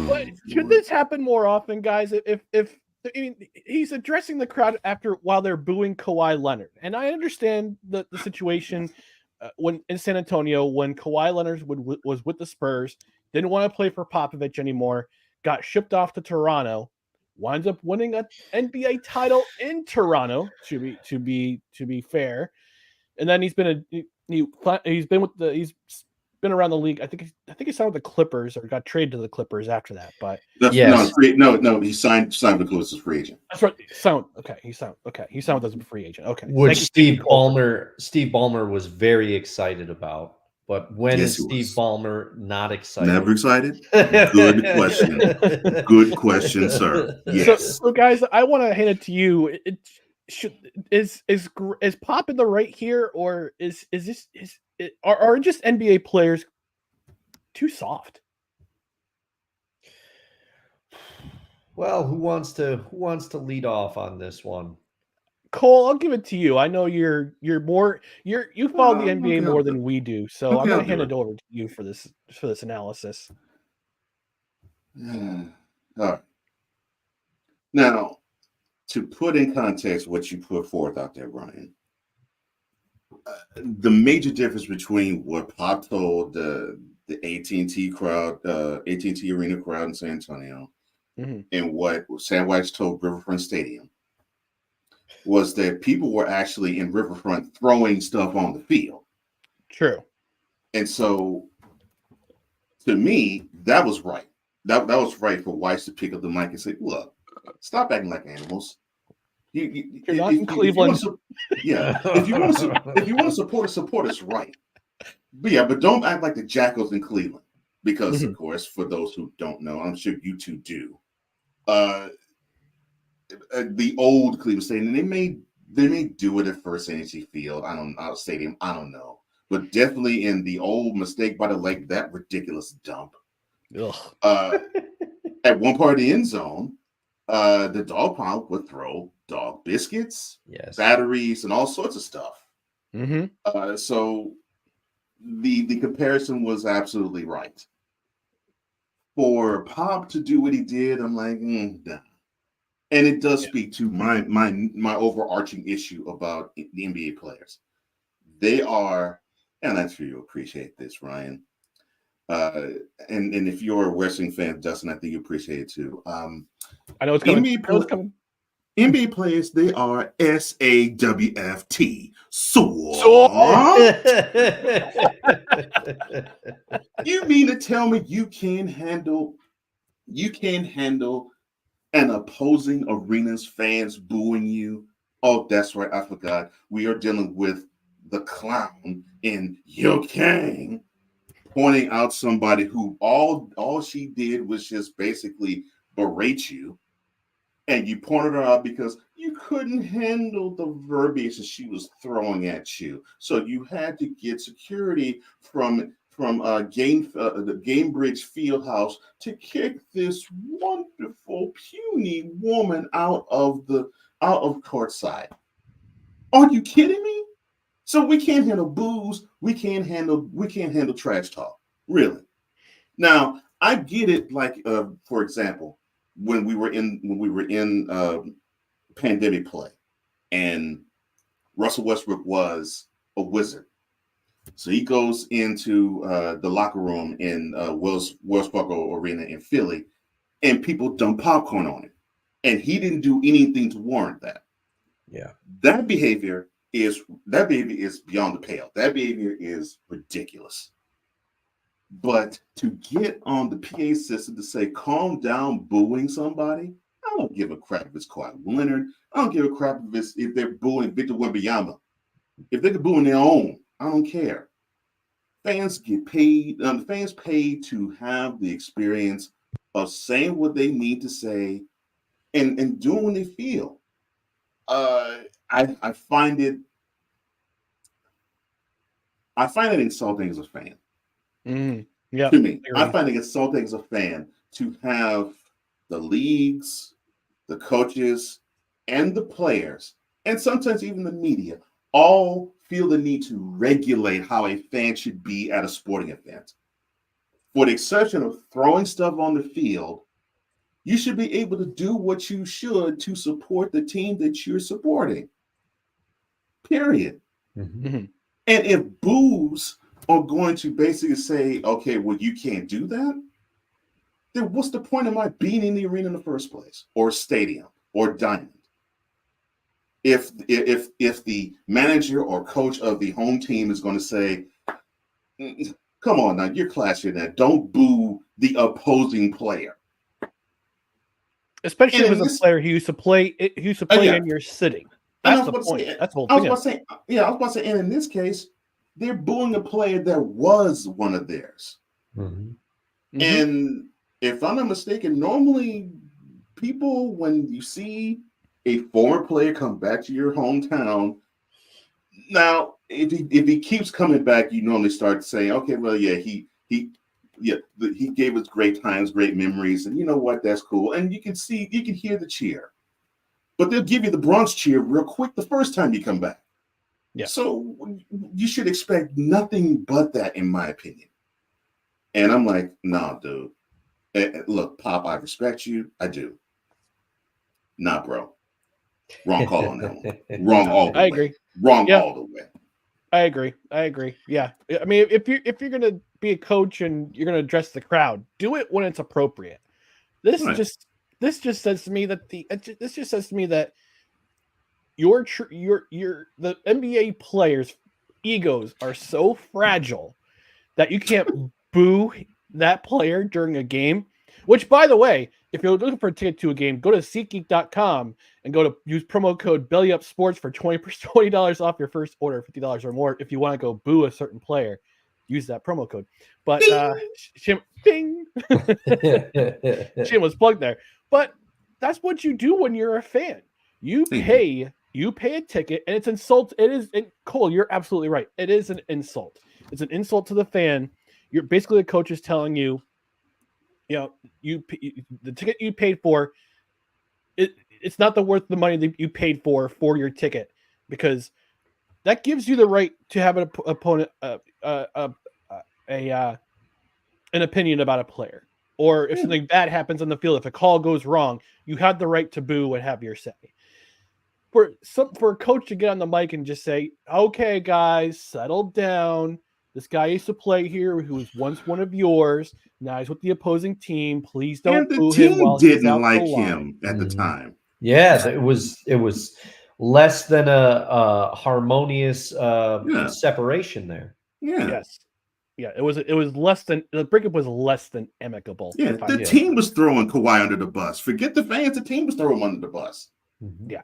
But should this happen more often, guys? If I mean, he's addressing the crowd while they're booing Kawhi Leonard, and I understand the situation when in San Antonio when Kawhi Leonard was with the Spurs, didn't want to play for Popovich anymore, got shipped off to Toronto, winds up winning an NBA title in Toronto. To be fair, and then he's been around the league. I think he signed with the Clippers or got traded to the Clippers after that. But Yes. No, he signed with the Clippers as free agent. that's right. He signed with us as a free agent. Okay. Which Thank you, Steve Ballmer was very excited about. But when Yes, is he Steve was. Ballmer not excited? Never excited? Good question. Good question, sir. Yes. So guys, I want to hand it to you. Is Pop in the right here, or are just NBA players too soft? Well, who wants to lead off on this one? Cole, I'll give it to you. I know you follow the NBA okay, more than we do, so okay, I'm going I'll to hand do it over to you for this analysis. All right. Now, to put in context what you put forth out there, Brian, the major difference between what Pop told the AT&T crowd, AT&T Arena crowd in San Antonio, and what Sam Weiss told Riverfront Stadium was that people were actually in Riverfront throwing stuff on the field. True. And so, to me, that was right. That was right for Weiss to pick up the mic and say, "Look, stop acting like animals. You're not in Cleveland." If you want to support us, right. But don't act like the Jackals in Cleveland, because of course, for those who don't know, I'm sure you two do. The old Cleveland Stadium, they may do it at First Energy Field. Stadium. I don't know, but definitely in the old Mistake by the Lake, that ridiculous dump. At one part of the end zone, the dog pound would throw dog biscuits, batteries, and all sorts of stuff. So the comparison was absolutely right. For Pop to do what he did, I'm like, nah. And it does speak to my overarching issue about the NBA players. They are, and I'm sure you appreciate this, Ryan. And if you're a wrestling fan, Dustin, I think you appreciate it too. I know it's coming. NBA players, they are SAWFT. You mean to tell me you can't handle an opposing arena's fans booing you? Oh, that's right. I forgot. We are dealing with the clown in Yo Kang pointing out somebody who all she did was just basically berate you. And you pointed her out because you couldn't handle the verbiage that she was throwing at you. So you had to get security from the Gamebridge Fieldhouse to kick this wonderful, puny woman out of courtside. Are you kidding me? So we can't handle booze. We can't handle trash talk. Really? Now I get it. Like for example, when we were in pandemic play, and Russell Westbrook was a wizard. So he goes into the locker room in Wells Fargo Arena in Philly, and people dump popcorn on him, and he didn't do anything to warrant that. Yeah, that behavior is beyond the pale. That behavior is ridiculous. But to get on the PA system to say, "Calm down," booing somebody, I don't give a crap if it's Kawhi Leonard. I don't give a crap if they're booing Victor Wembanyama. If they're booing their own, I don't care. Fans get paid. Fans pay to have the experience of saying what they need to say and doing what they feel. I find it insulting as a fan. Yeah, to me, I find it insulting as a fan to have the leagues, the coaches, and the players, and sometimes even the media, all feel the need to regulate how a fan should be at a sporting event. for the exception of throwing stuff on the field, you should be able to do what you should to support the team that you're supporting. Period. Mhm. And if boos are going to basically say, okay, well, you can't do that, then what's the point of my being in the arena in the first place, or stadium, or diamond? If the manager or coach of the home team is going to say, come on now, you're classier than that. Don't boo the opposing player. Especially And if it's a player who used to play yeah. in your city. And I That's was the about to point. say- That's the whole I was thing. about to say, yeah, I was about to say, and in this case, they're booing a player that was one of theirs. Mhm. Mhm. And if I'm not mistaken, normally people, when you see a former player come back to your hometown, now if he keeps coming back, you normally start saying, okay, well, yeah, he gave us great times, great memories, and you know what, that's cool. And you can hear the cheer, but they'll give you the Bronx cheer real quick the first time you come back. Yeah. So you should expect nothing but that, in my opinion. And I'm like, nah, dude. Look, Pop, I respect you. I do. Nah, bro. Wrong call on that one. Wrong all the way. I agree. Wrong Yeah. all the way. I agree. Yeah. I mean, if you're gonna be a coach and you're gonna address the crowd, do it when it's appropriate. This Right. just says to me that the NBA players' egos are so fragile that you can't boo that player during a game. Which, by the way, if you're looking for a ticket to a game, go to SeatGeek.com and use promo code BellyUpSports for $20 off your first order, $50 or more. If you want to go boo a certain player, use that promo code. But Bing. Shameless plug there. But that's what you do when you're a fan. You pay a ticket, and it's insult. It is, and Cole, you're absolutely right. It is an insult. It's an insult to the fan. You're basically, the coach is telling you, the ticket you paid for, it's not worth the money that you paid for your ticket, because that gives you the right to have an opponent, an opinion about a player, or if something bad happens on the field, if a call goes wrong, you have the right to boo and have your say. For a coach to get on the mic and just say, "Okay, guys, settle down. This guy used to play here, who was once one of yours. Now he's with the opposing team. Please don't And the boo him while team he's didn't out like the line." him at the time. Yeah, it was less than a harmonious separation there. Yeah. Yes. Yeah, it was less than, the breakup was less than amicable. Yeah, the team was throwing Kawhi under the bus. Forget the fans, the team was throwing him under the bus. Yeah.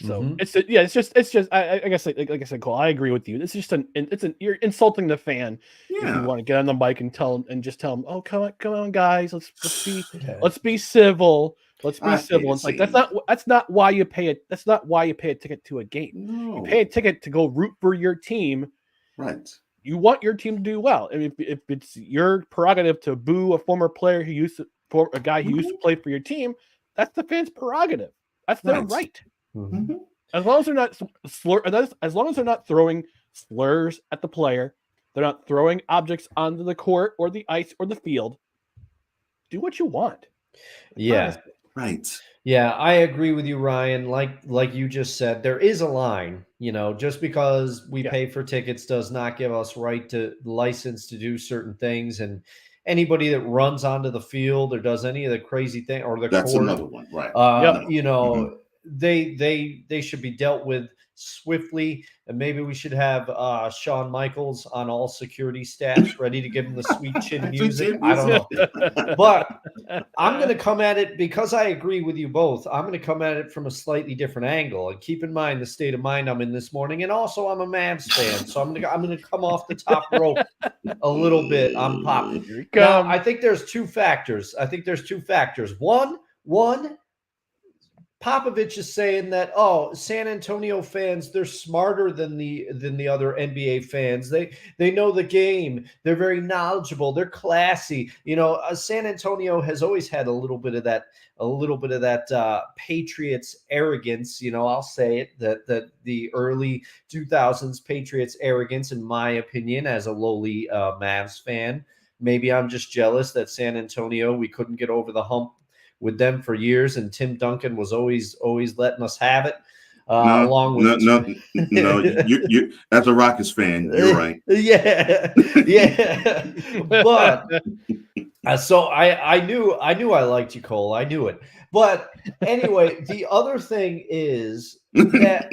So it's just I guess like I said, Cole, I agree with you. It's just you're insulting the fan. Yeah. If you want to get on the mic and tell them, oh, come on, guys, let's be civil. Let's be civil. It's like that's not why you pay it. That's not why you pay a ticket to a game. No. You pay a ticket to go root for your team. Right. You want your team to do well. And if it's your prerogative to boo a former player a guy who used to play for your team, that's the fan's prerogative. That's their right. Mm-hmm. As long as they're not as long as they're not throwing slurs at the player, they're not throwing objects onto the court or the ice or the field. Do what you want. Yeah. Honestly. Right. Yeah, I agree with you, Ryan. Like you just said, there is a line. Just because we pay for tickets does not give us license to do certain things. And anybody that runs onto the field or does any of the crazy thing or the That's court, another one, right? They should be dealt with swiftly, and maybe we should have Shawn Michaels on all security staffs ready to give him the sweet chin music. I don't know, but I'm going to come at it, because I agree with you both. I'm going to come at it from a slightly different angle, and keep in mind the state of mind I'm in this morning, and also I'm a Mavs fan, so I'm going to come off the top rope a little bit. I'm popping. Now, I think there's two factors. One. Popovich is saying that, San Antonio fans, they're smarter than the other NBA fans. They know the game. They're very knowledgeable. They're classy. San Antonio has always had a little bit of that Patriots arrogance. I'll say it, that the early 2000s Patriots arrogance, in my opinion, as a lowly Mavs fan. Maybe I'm just jealous that San Antonio, we couldn't get over the hump with them for years, and Tim Duncan was always letting us have it. Along with no, you as a Rockets fan, you're right. Yeah. But so I knew I liked you, Cole. I knew it. But anyway, the other thing is that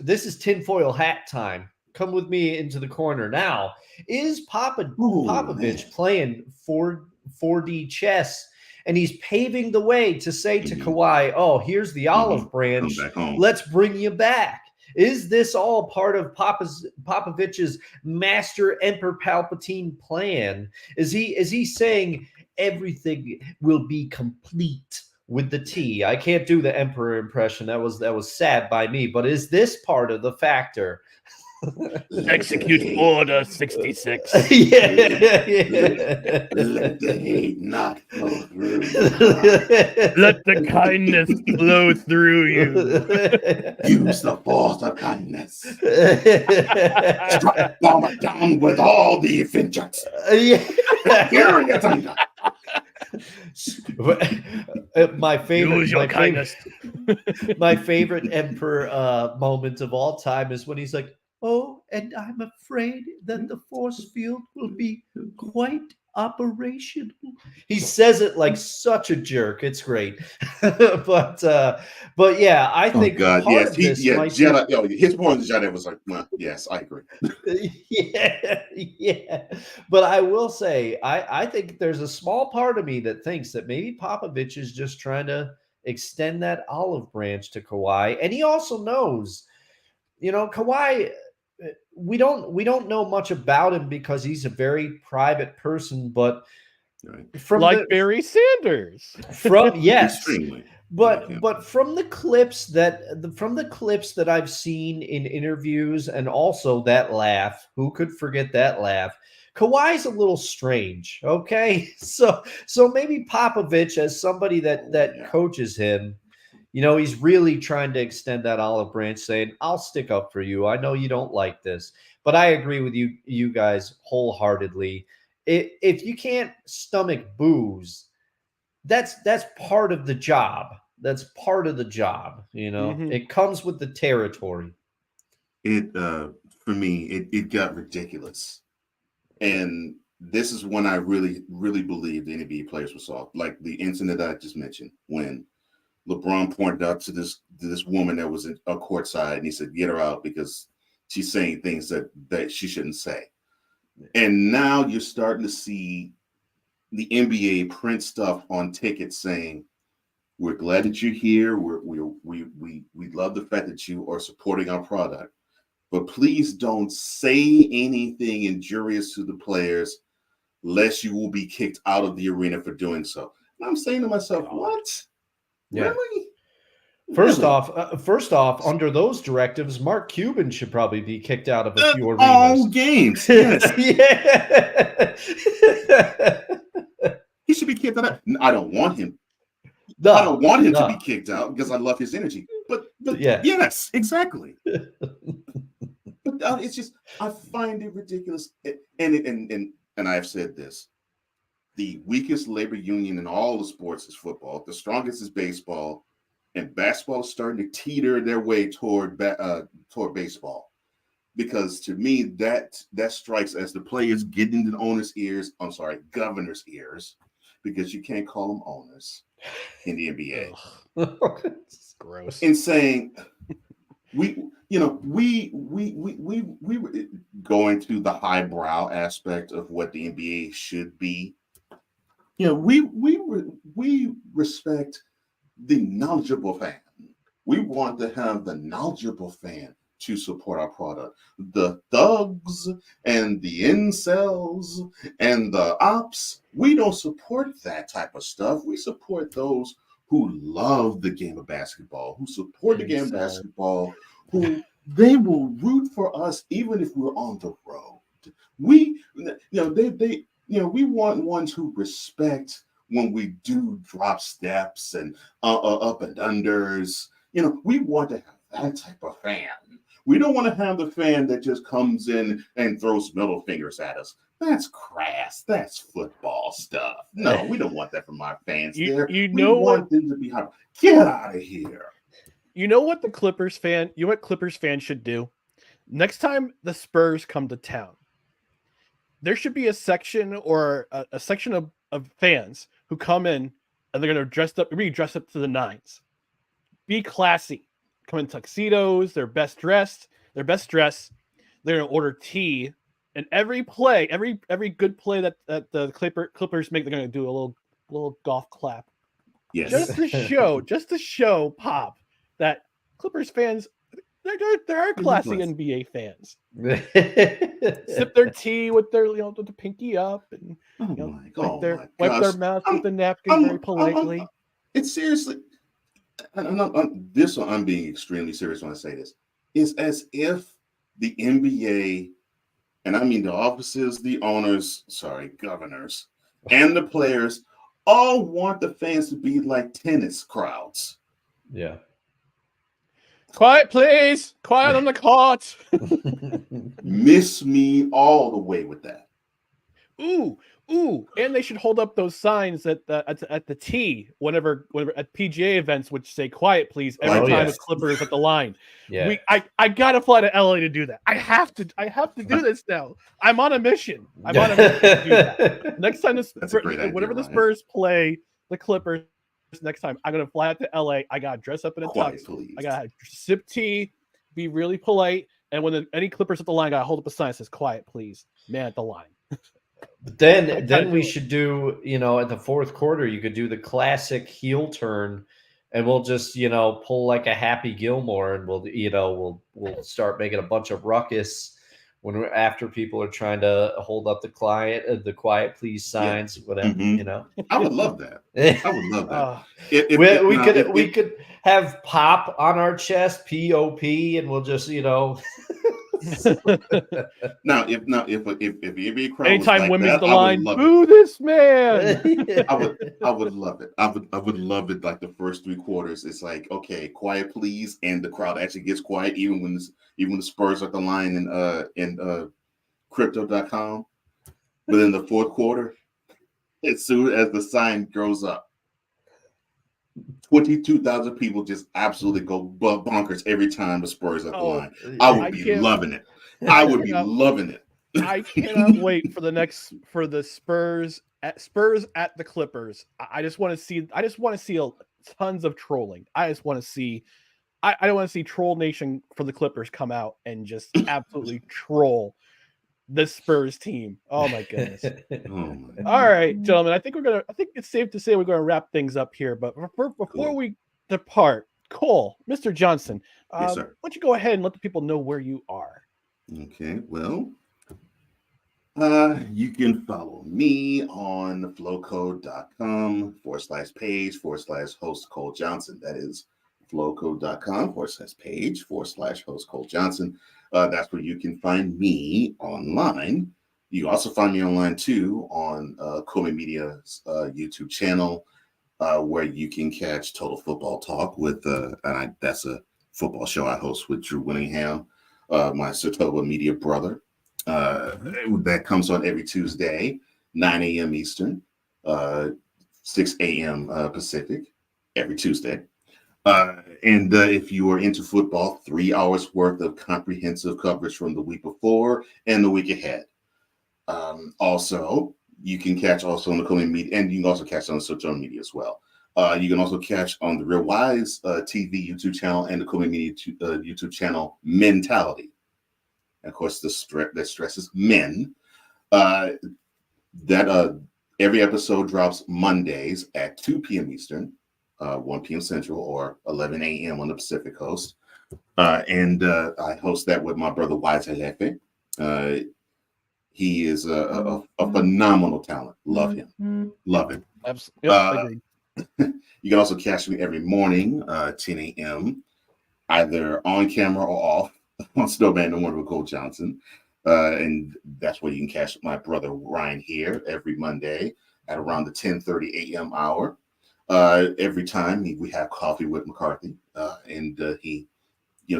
this is tinfoil hat time. Come with me into the corner now. Is Popovich playing 4D chess? And he's paving the way to say to Kawhi, oh, here's the olive branch. Let's bring you back. Is this all part of Popovich's master Emperor Palpatine plan? Is he saying everything will be complete with the T? I can't do the Emperor impression. That was sad by me. But is this part of the factor? Execute Order 66. Let the hate not flow through. Let the kindness flow through you. Use the force of kindness. Strike Bomber down with all the vengeance. Here in your thunder. My favorite, Use your kindness. My favorite Emperor moment of all time is when he's like, oh, and I'm afraid that the force field will be quite operational. He says it like such a jerk. It's great. but yeah, I think Jedi, his more than Jedi was like, well, yes, I agree. yeah. But I will say, I think there's a small part of me that thinks that maybe Popovich is just trying to extend that olive branch to Kawhi. And he also knows, Kawhi, we don't know much about him because he's a very private person, but from Barry Sanders. Extremely. But from the clips that I've seen in interviews, and also that laugh, who could forget that laugh? Kawhi's a little strange, okay? So maybe Popovich, as somebody that coaches him, he's really trying to extend that olive branch, saying, I'll stick up for you. I know you don't like this, but I agree with you guys wholeheartedly. If you can't stomach booze, that's part of the job. That's part of the job. It comes with the territory. It for me, it got ridiculous. And this is when I really, really believe the NBA players were soft. Like the incident that I just mentioned, when LeBron pointed out to this woman that was a courtside, and he said, get her out because she's saying things that she shouldn't say. And now you're starting to see the NBA print stuff on tickets saying, we're glad that you're here. We love the fact that you are supporting our product, but please don't say anything injurious to the players, lest you will be kicked out of the arena for doing so. And I'm saying to myself, what? Yeah. Really? First off, under those directives, Mark Cuban should probably be kicked out of a few arenas. All games, yes. He should be kicked out. I don't want him. I don't want him to be kicked out because I love his energy. But yeah. Yes, exactly. But it's just, I find it ridiculous. And I've said this. The weakest labor union in all the sports is football. The strongest is baseball, and basketball is starting to teeter their way toward baseball. Because to me, that strikes as the players get into the governor's ears, because you can't call them owners in the NBA. It's gross. In saying we going to the highbrow aspect of what the NBA should be. We respect the knowledgeable fan. We want to have the knowledgeable fan to support our product. The thugs and the incels and the ops, we don't support that type of stuff. We support those who love the game of basketball, who support the game of basketball, who they will root for us even if we're on the road. We want ones who respect when we do drop steps and up and unders. We want to have that type of fan. We don't want to have the fan that just comes in and throws middle fingers at us. That's crass. That's football stuff. No, we don't want that from our fans. You we know want them to be happy. Get out of here. You know what Clippers fans should do? Next time the Spurs come to town, there should be a section or a section of fans who come in and they're going to be dressed up to the nines. Be classy. Come in tuxedos, their best dress. They're going to order tea. And every play, every good play that the Clippers make, they're going to do a little golf clap. Yes. Just to show Pop that Clippers fans, there are classy NBA fans. Sip their tea with their with the pinky up and wipe their mouth with the napkin very politely. It's seriously, I'm being extremely serious when I say this. It's as if the NBA, and I mean the officers, the owners, governors, and the players all want the fans to be like tennis crowds. Yeah. Quiet, please. Quiet on the court. Miss me all the way with that. Ooh. And they should hold up those signs at the tee whenever at PGA events, which say "Quiet, please" every time the Clippers at the line. Yeah. I gotta fly to LA to do that. I have to do this now. I'm on a mission. To do that. Next time whenever the Spurs play the Clippers. Next time I'm gonna fly out to LA. I gotta dress up in a tux. I gotta sip tea, be really polite, and when any Clippers at the line, I gotta hold up a sign that says "Quiet, please." Man at the line. But then we should do, at the fourth quarter, you could do the classic heel turn, and we'll just pull like a Happy Gilmore, and we'll start making a bunch of ruckus after people are trying to hold up the quiet please signs, whatever. I would love that. I would love that. We could have Pop on our chest, POP, and we'll just Now, if NBA crowd anytime like women's that, the line, boo this man. I would love it. I would love it. Like the first three quarters, it's like, okay, quiet please, and the crowd actually gets quiet even when the Spurs are at the line in crypto.com. But in the fourth quarter, as soon as the sign goes up, 22,000 people just absolutely go bonkers every time the Spurs at the line. I would be loving it. I would be loving it. I cannot wait for the Spurs at the Clippers. I just want to see tons of trolling. I don't want to see Troll Nation for the Clippers come out and just absolutely troll the Spurs team. Oh my goodness. All right, gentlemen. I think it's safe to say we're going to wrap things up here. But before we depart, Cole, Mr. Johnson, yes, sir. Why don't you go ahead and let the people know where you are? Okay, well, you can follow me on flowcode.com/page/host Cole Johnson. That is flowcode.com/page/host Cole Johnson. That's where you can find me online. You can also find me online too on Kome Media's YouTube channel, where you can catch Total Football Talk with that's a football show I host with Drew Winningham, my Sertoba Media brother. That comes on every Tuesday, 9 a.m. Eastern, 6 a.m. Pacific, every Tuesday. And if you are into football, 3 hours worth of comprehensive coverage from the week before and the week ahead. Also, you can catch also on the Kome Media, and you can also catch on the social media as well. You can also catch on the Real Wise TV YouTube channel and the Kome Media YouTube channel Mentality. And of course, that stresses men. Every episode drops Mondays at 2 p.m. Eastern. 1 p.m. Central or 11 a.m. on the Pacific Coast. And I host that with my brother Wise Halefe. He is a phenomenal talent. Love him. Love him. Absolutely. You can also catch me every morning, 10 a.m., either on camera or off on Snowman No Wonder with Cole Johnson. And that's where you can catch my brother Ryan here every Monday at around the 10:30 a.m. hour. Every time we have coffee with McCarthy, and he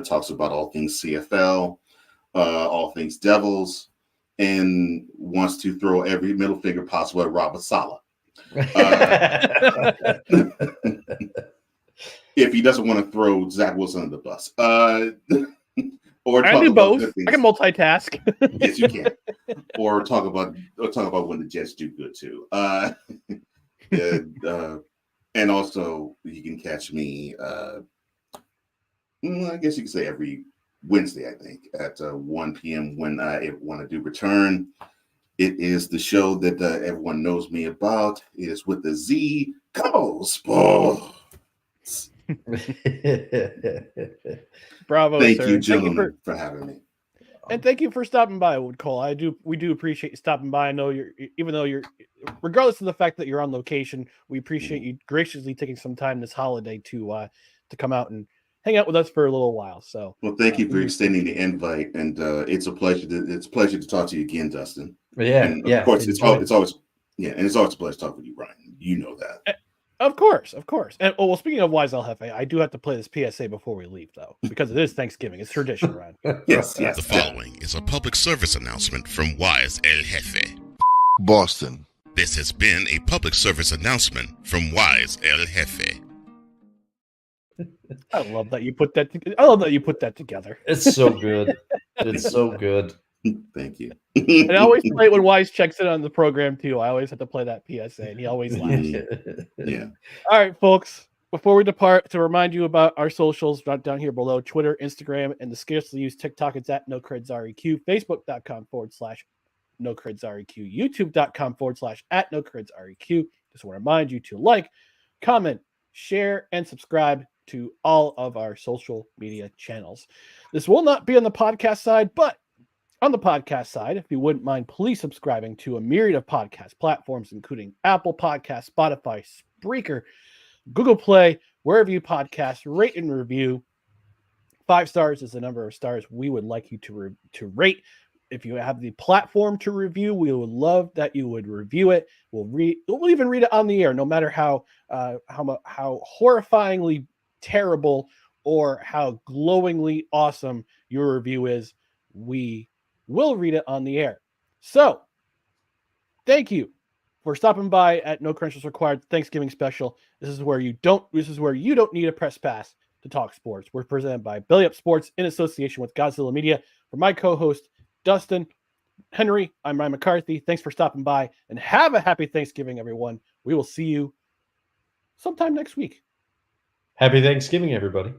talks about all things CFL, all things Devils, and wants to throw every middle finger possible at Robert Saleh. If he doesn't want to throw Zach Wilson under the bus. Or I do both. I can multitask. Yes, you can. Or talk about when the Jets do good too. And also you can catch me. I guess you can say every Wednesday, I think, at 1 p.m. when I do return. It is the show that everyone knows me about. It is with the Z Go Sports. Bravo, Thank sir. you, gentlemen, for having me. And thank you for stopping by, Wood Cole. We do appreciate you stopping by. I know regardless of the fact that you're on location, we appreciate you graciously taking some time this holiday to come out and hang out with us for a little while. So, well, thank you for extending the invite, and it's a pleasure to talk to you again, Dustin. Yeah, and of course, it's always a pleasure talking with you, Brian. You know that. Of course. And speaking of Wise El Jefe, I do have to play this PSA before we leave, though, because it is Thanksgiving. It's tradition, Ryan. Yes. The following is a public service announcement from Wise El Jefe. Boston. This has been a public service announcement from Wise El Jefe. I love that you put that together. It's so good. It's so good. Thank you. And I always play it when Wise checks in on the program too. I always have to play that PSA, and he always laughs. Yeah. All right, folks. Before we depart, to remind you about our socials down here below: Twitter, Instagram, and the scarcely used TikTok. It's at NoCredsREQ. Facebook.com/NoCredsREQ. YouTube.com/@NoCredsREQ. Just want to remind you to like, comment, share, and subscribe to all of our social media channels. This will not be on the podcast side, but on the podcast side, if you wouldn't mind, please subscribing to a myriad of podcast platforms, including Apple Podcasts, Spotify, Spreaker, Google Play, wherever you podcast, rate and review. 5 stars is the number of stars we would like you to rate. If you have the platform to review, we would love that you would review it. We'll even read it on the air, no matter how horrifyingly terrible or how glowingly awesome your review is. We will read it on the air. So, thank you for stopping by at No Credentials Required Thanksgiving special. This is where you don't need a press pass to talk sports. We're presented by Belly Up Sports in association with Godzilla Media. For my co-host Dustin Henry, I'm Ryan McCarthy. Thanks for stopping by, and have a happy Thanksgiving, everyone. We will see you sometime next week. Happy Thanksgiving, everybody.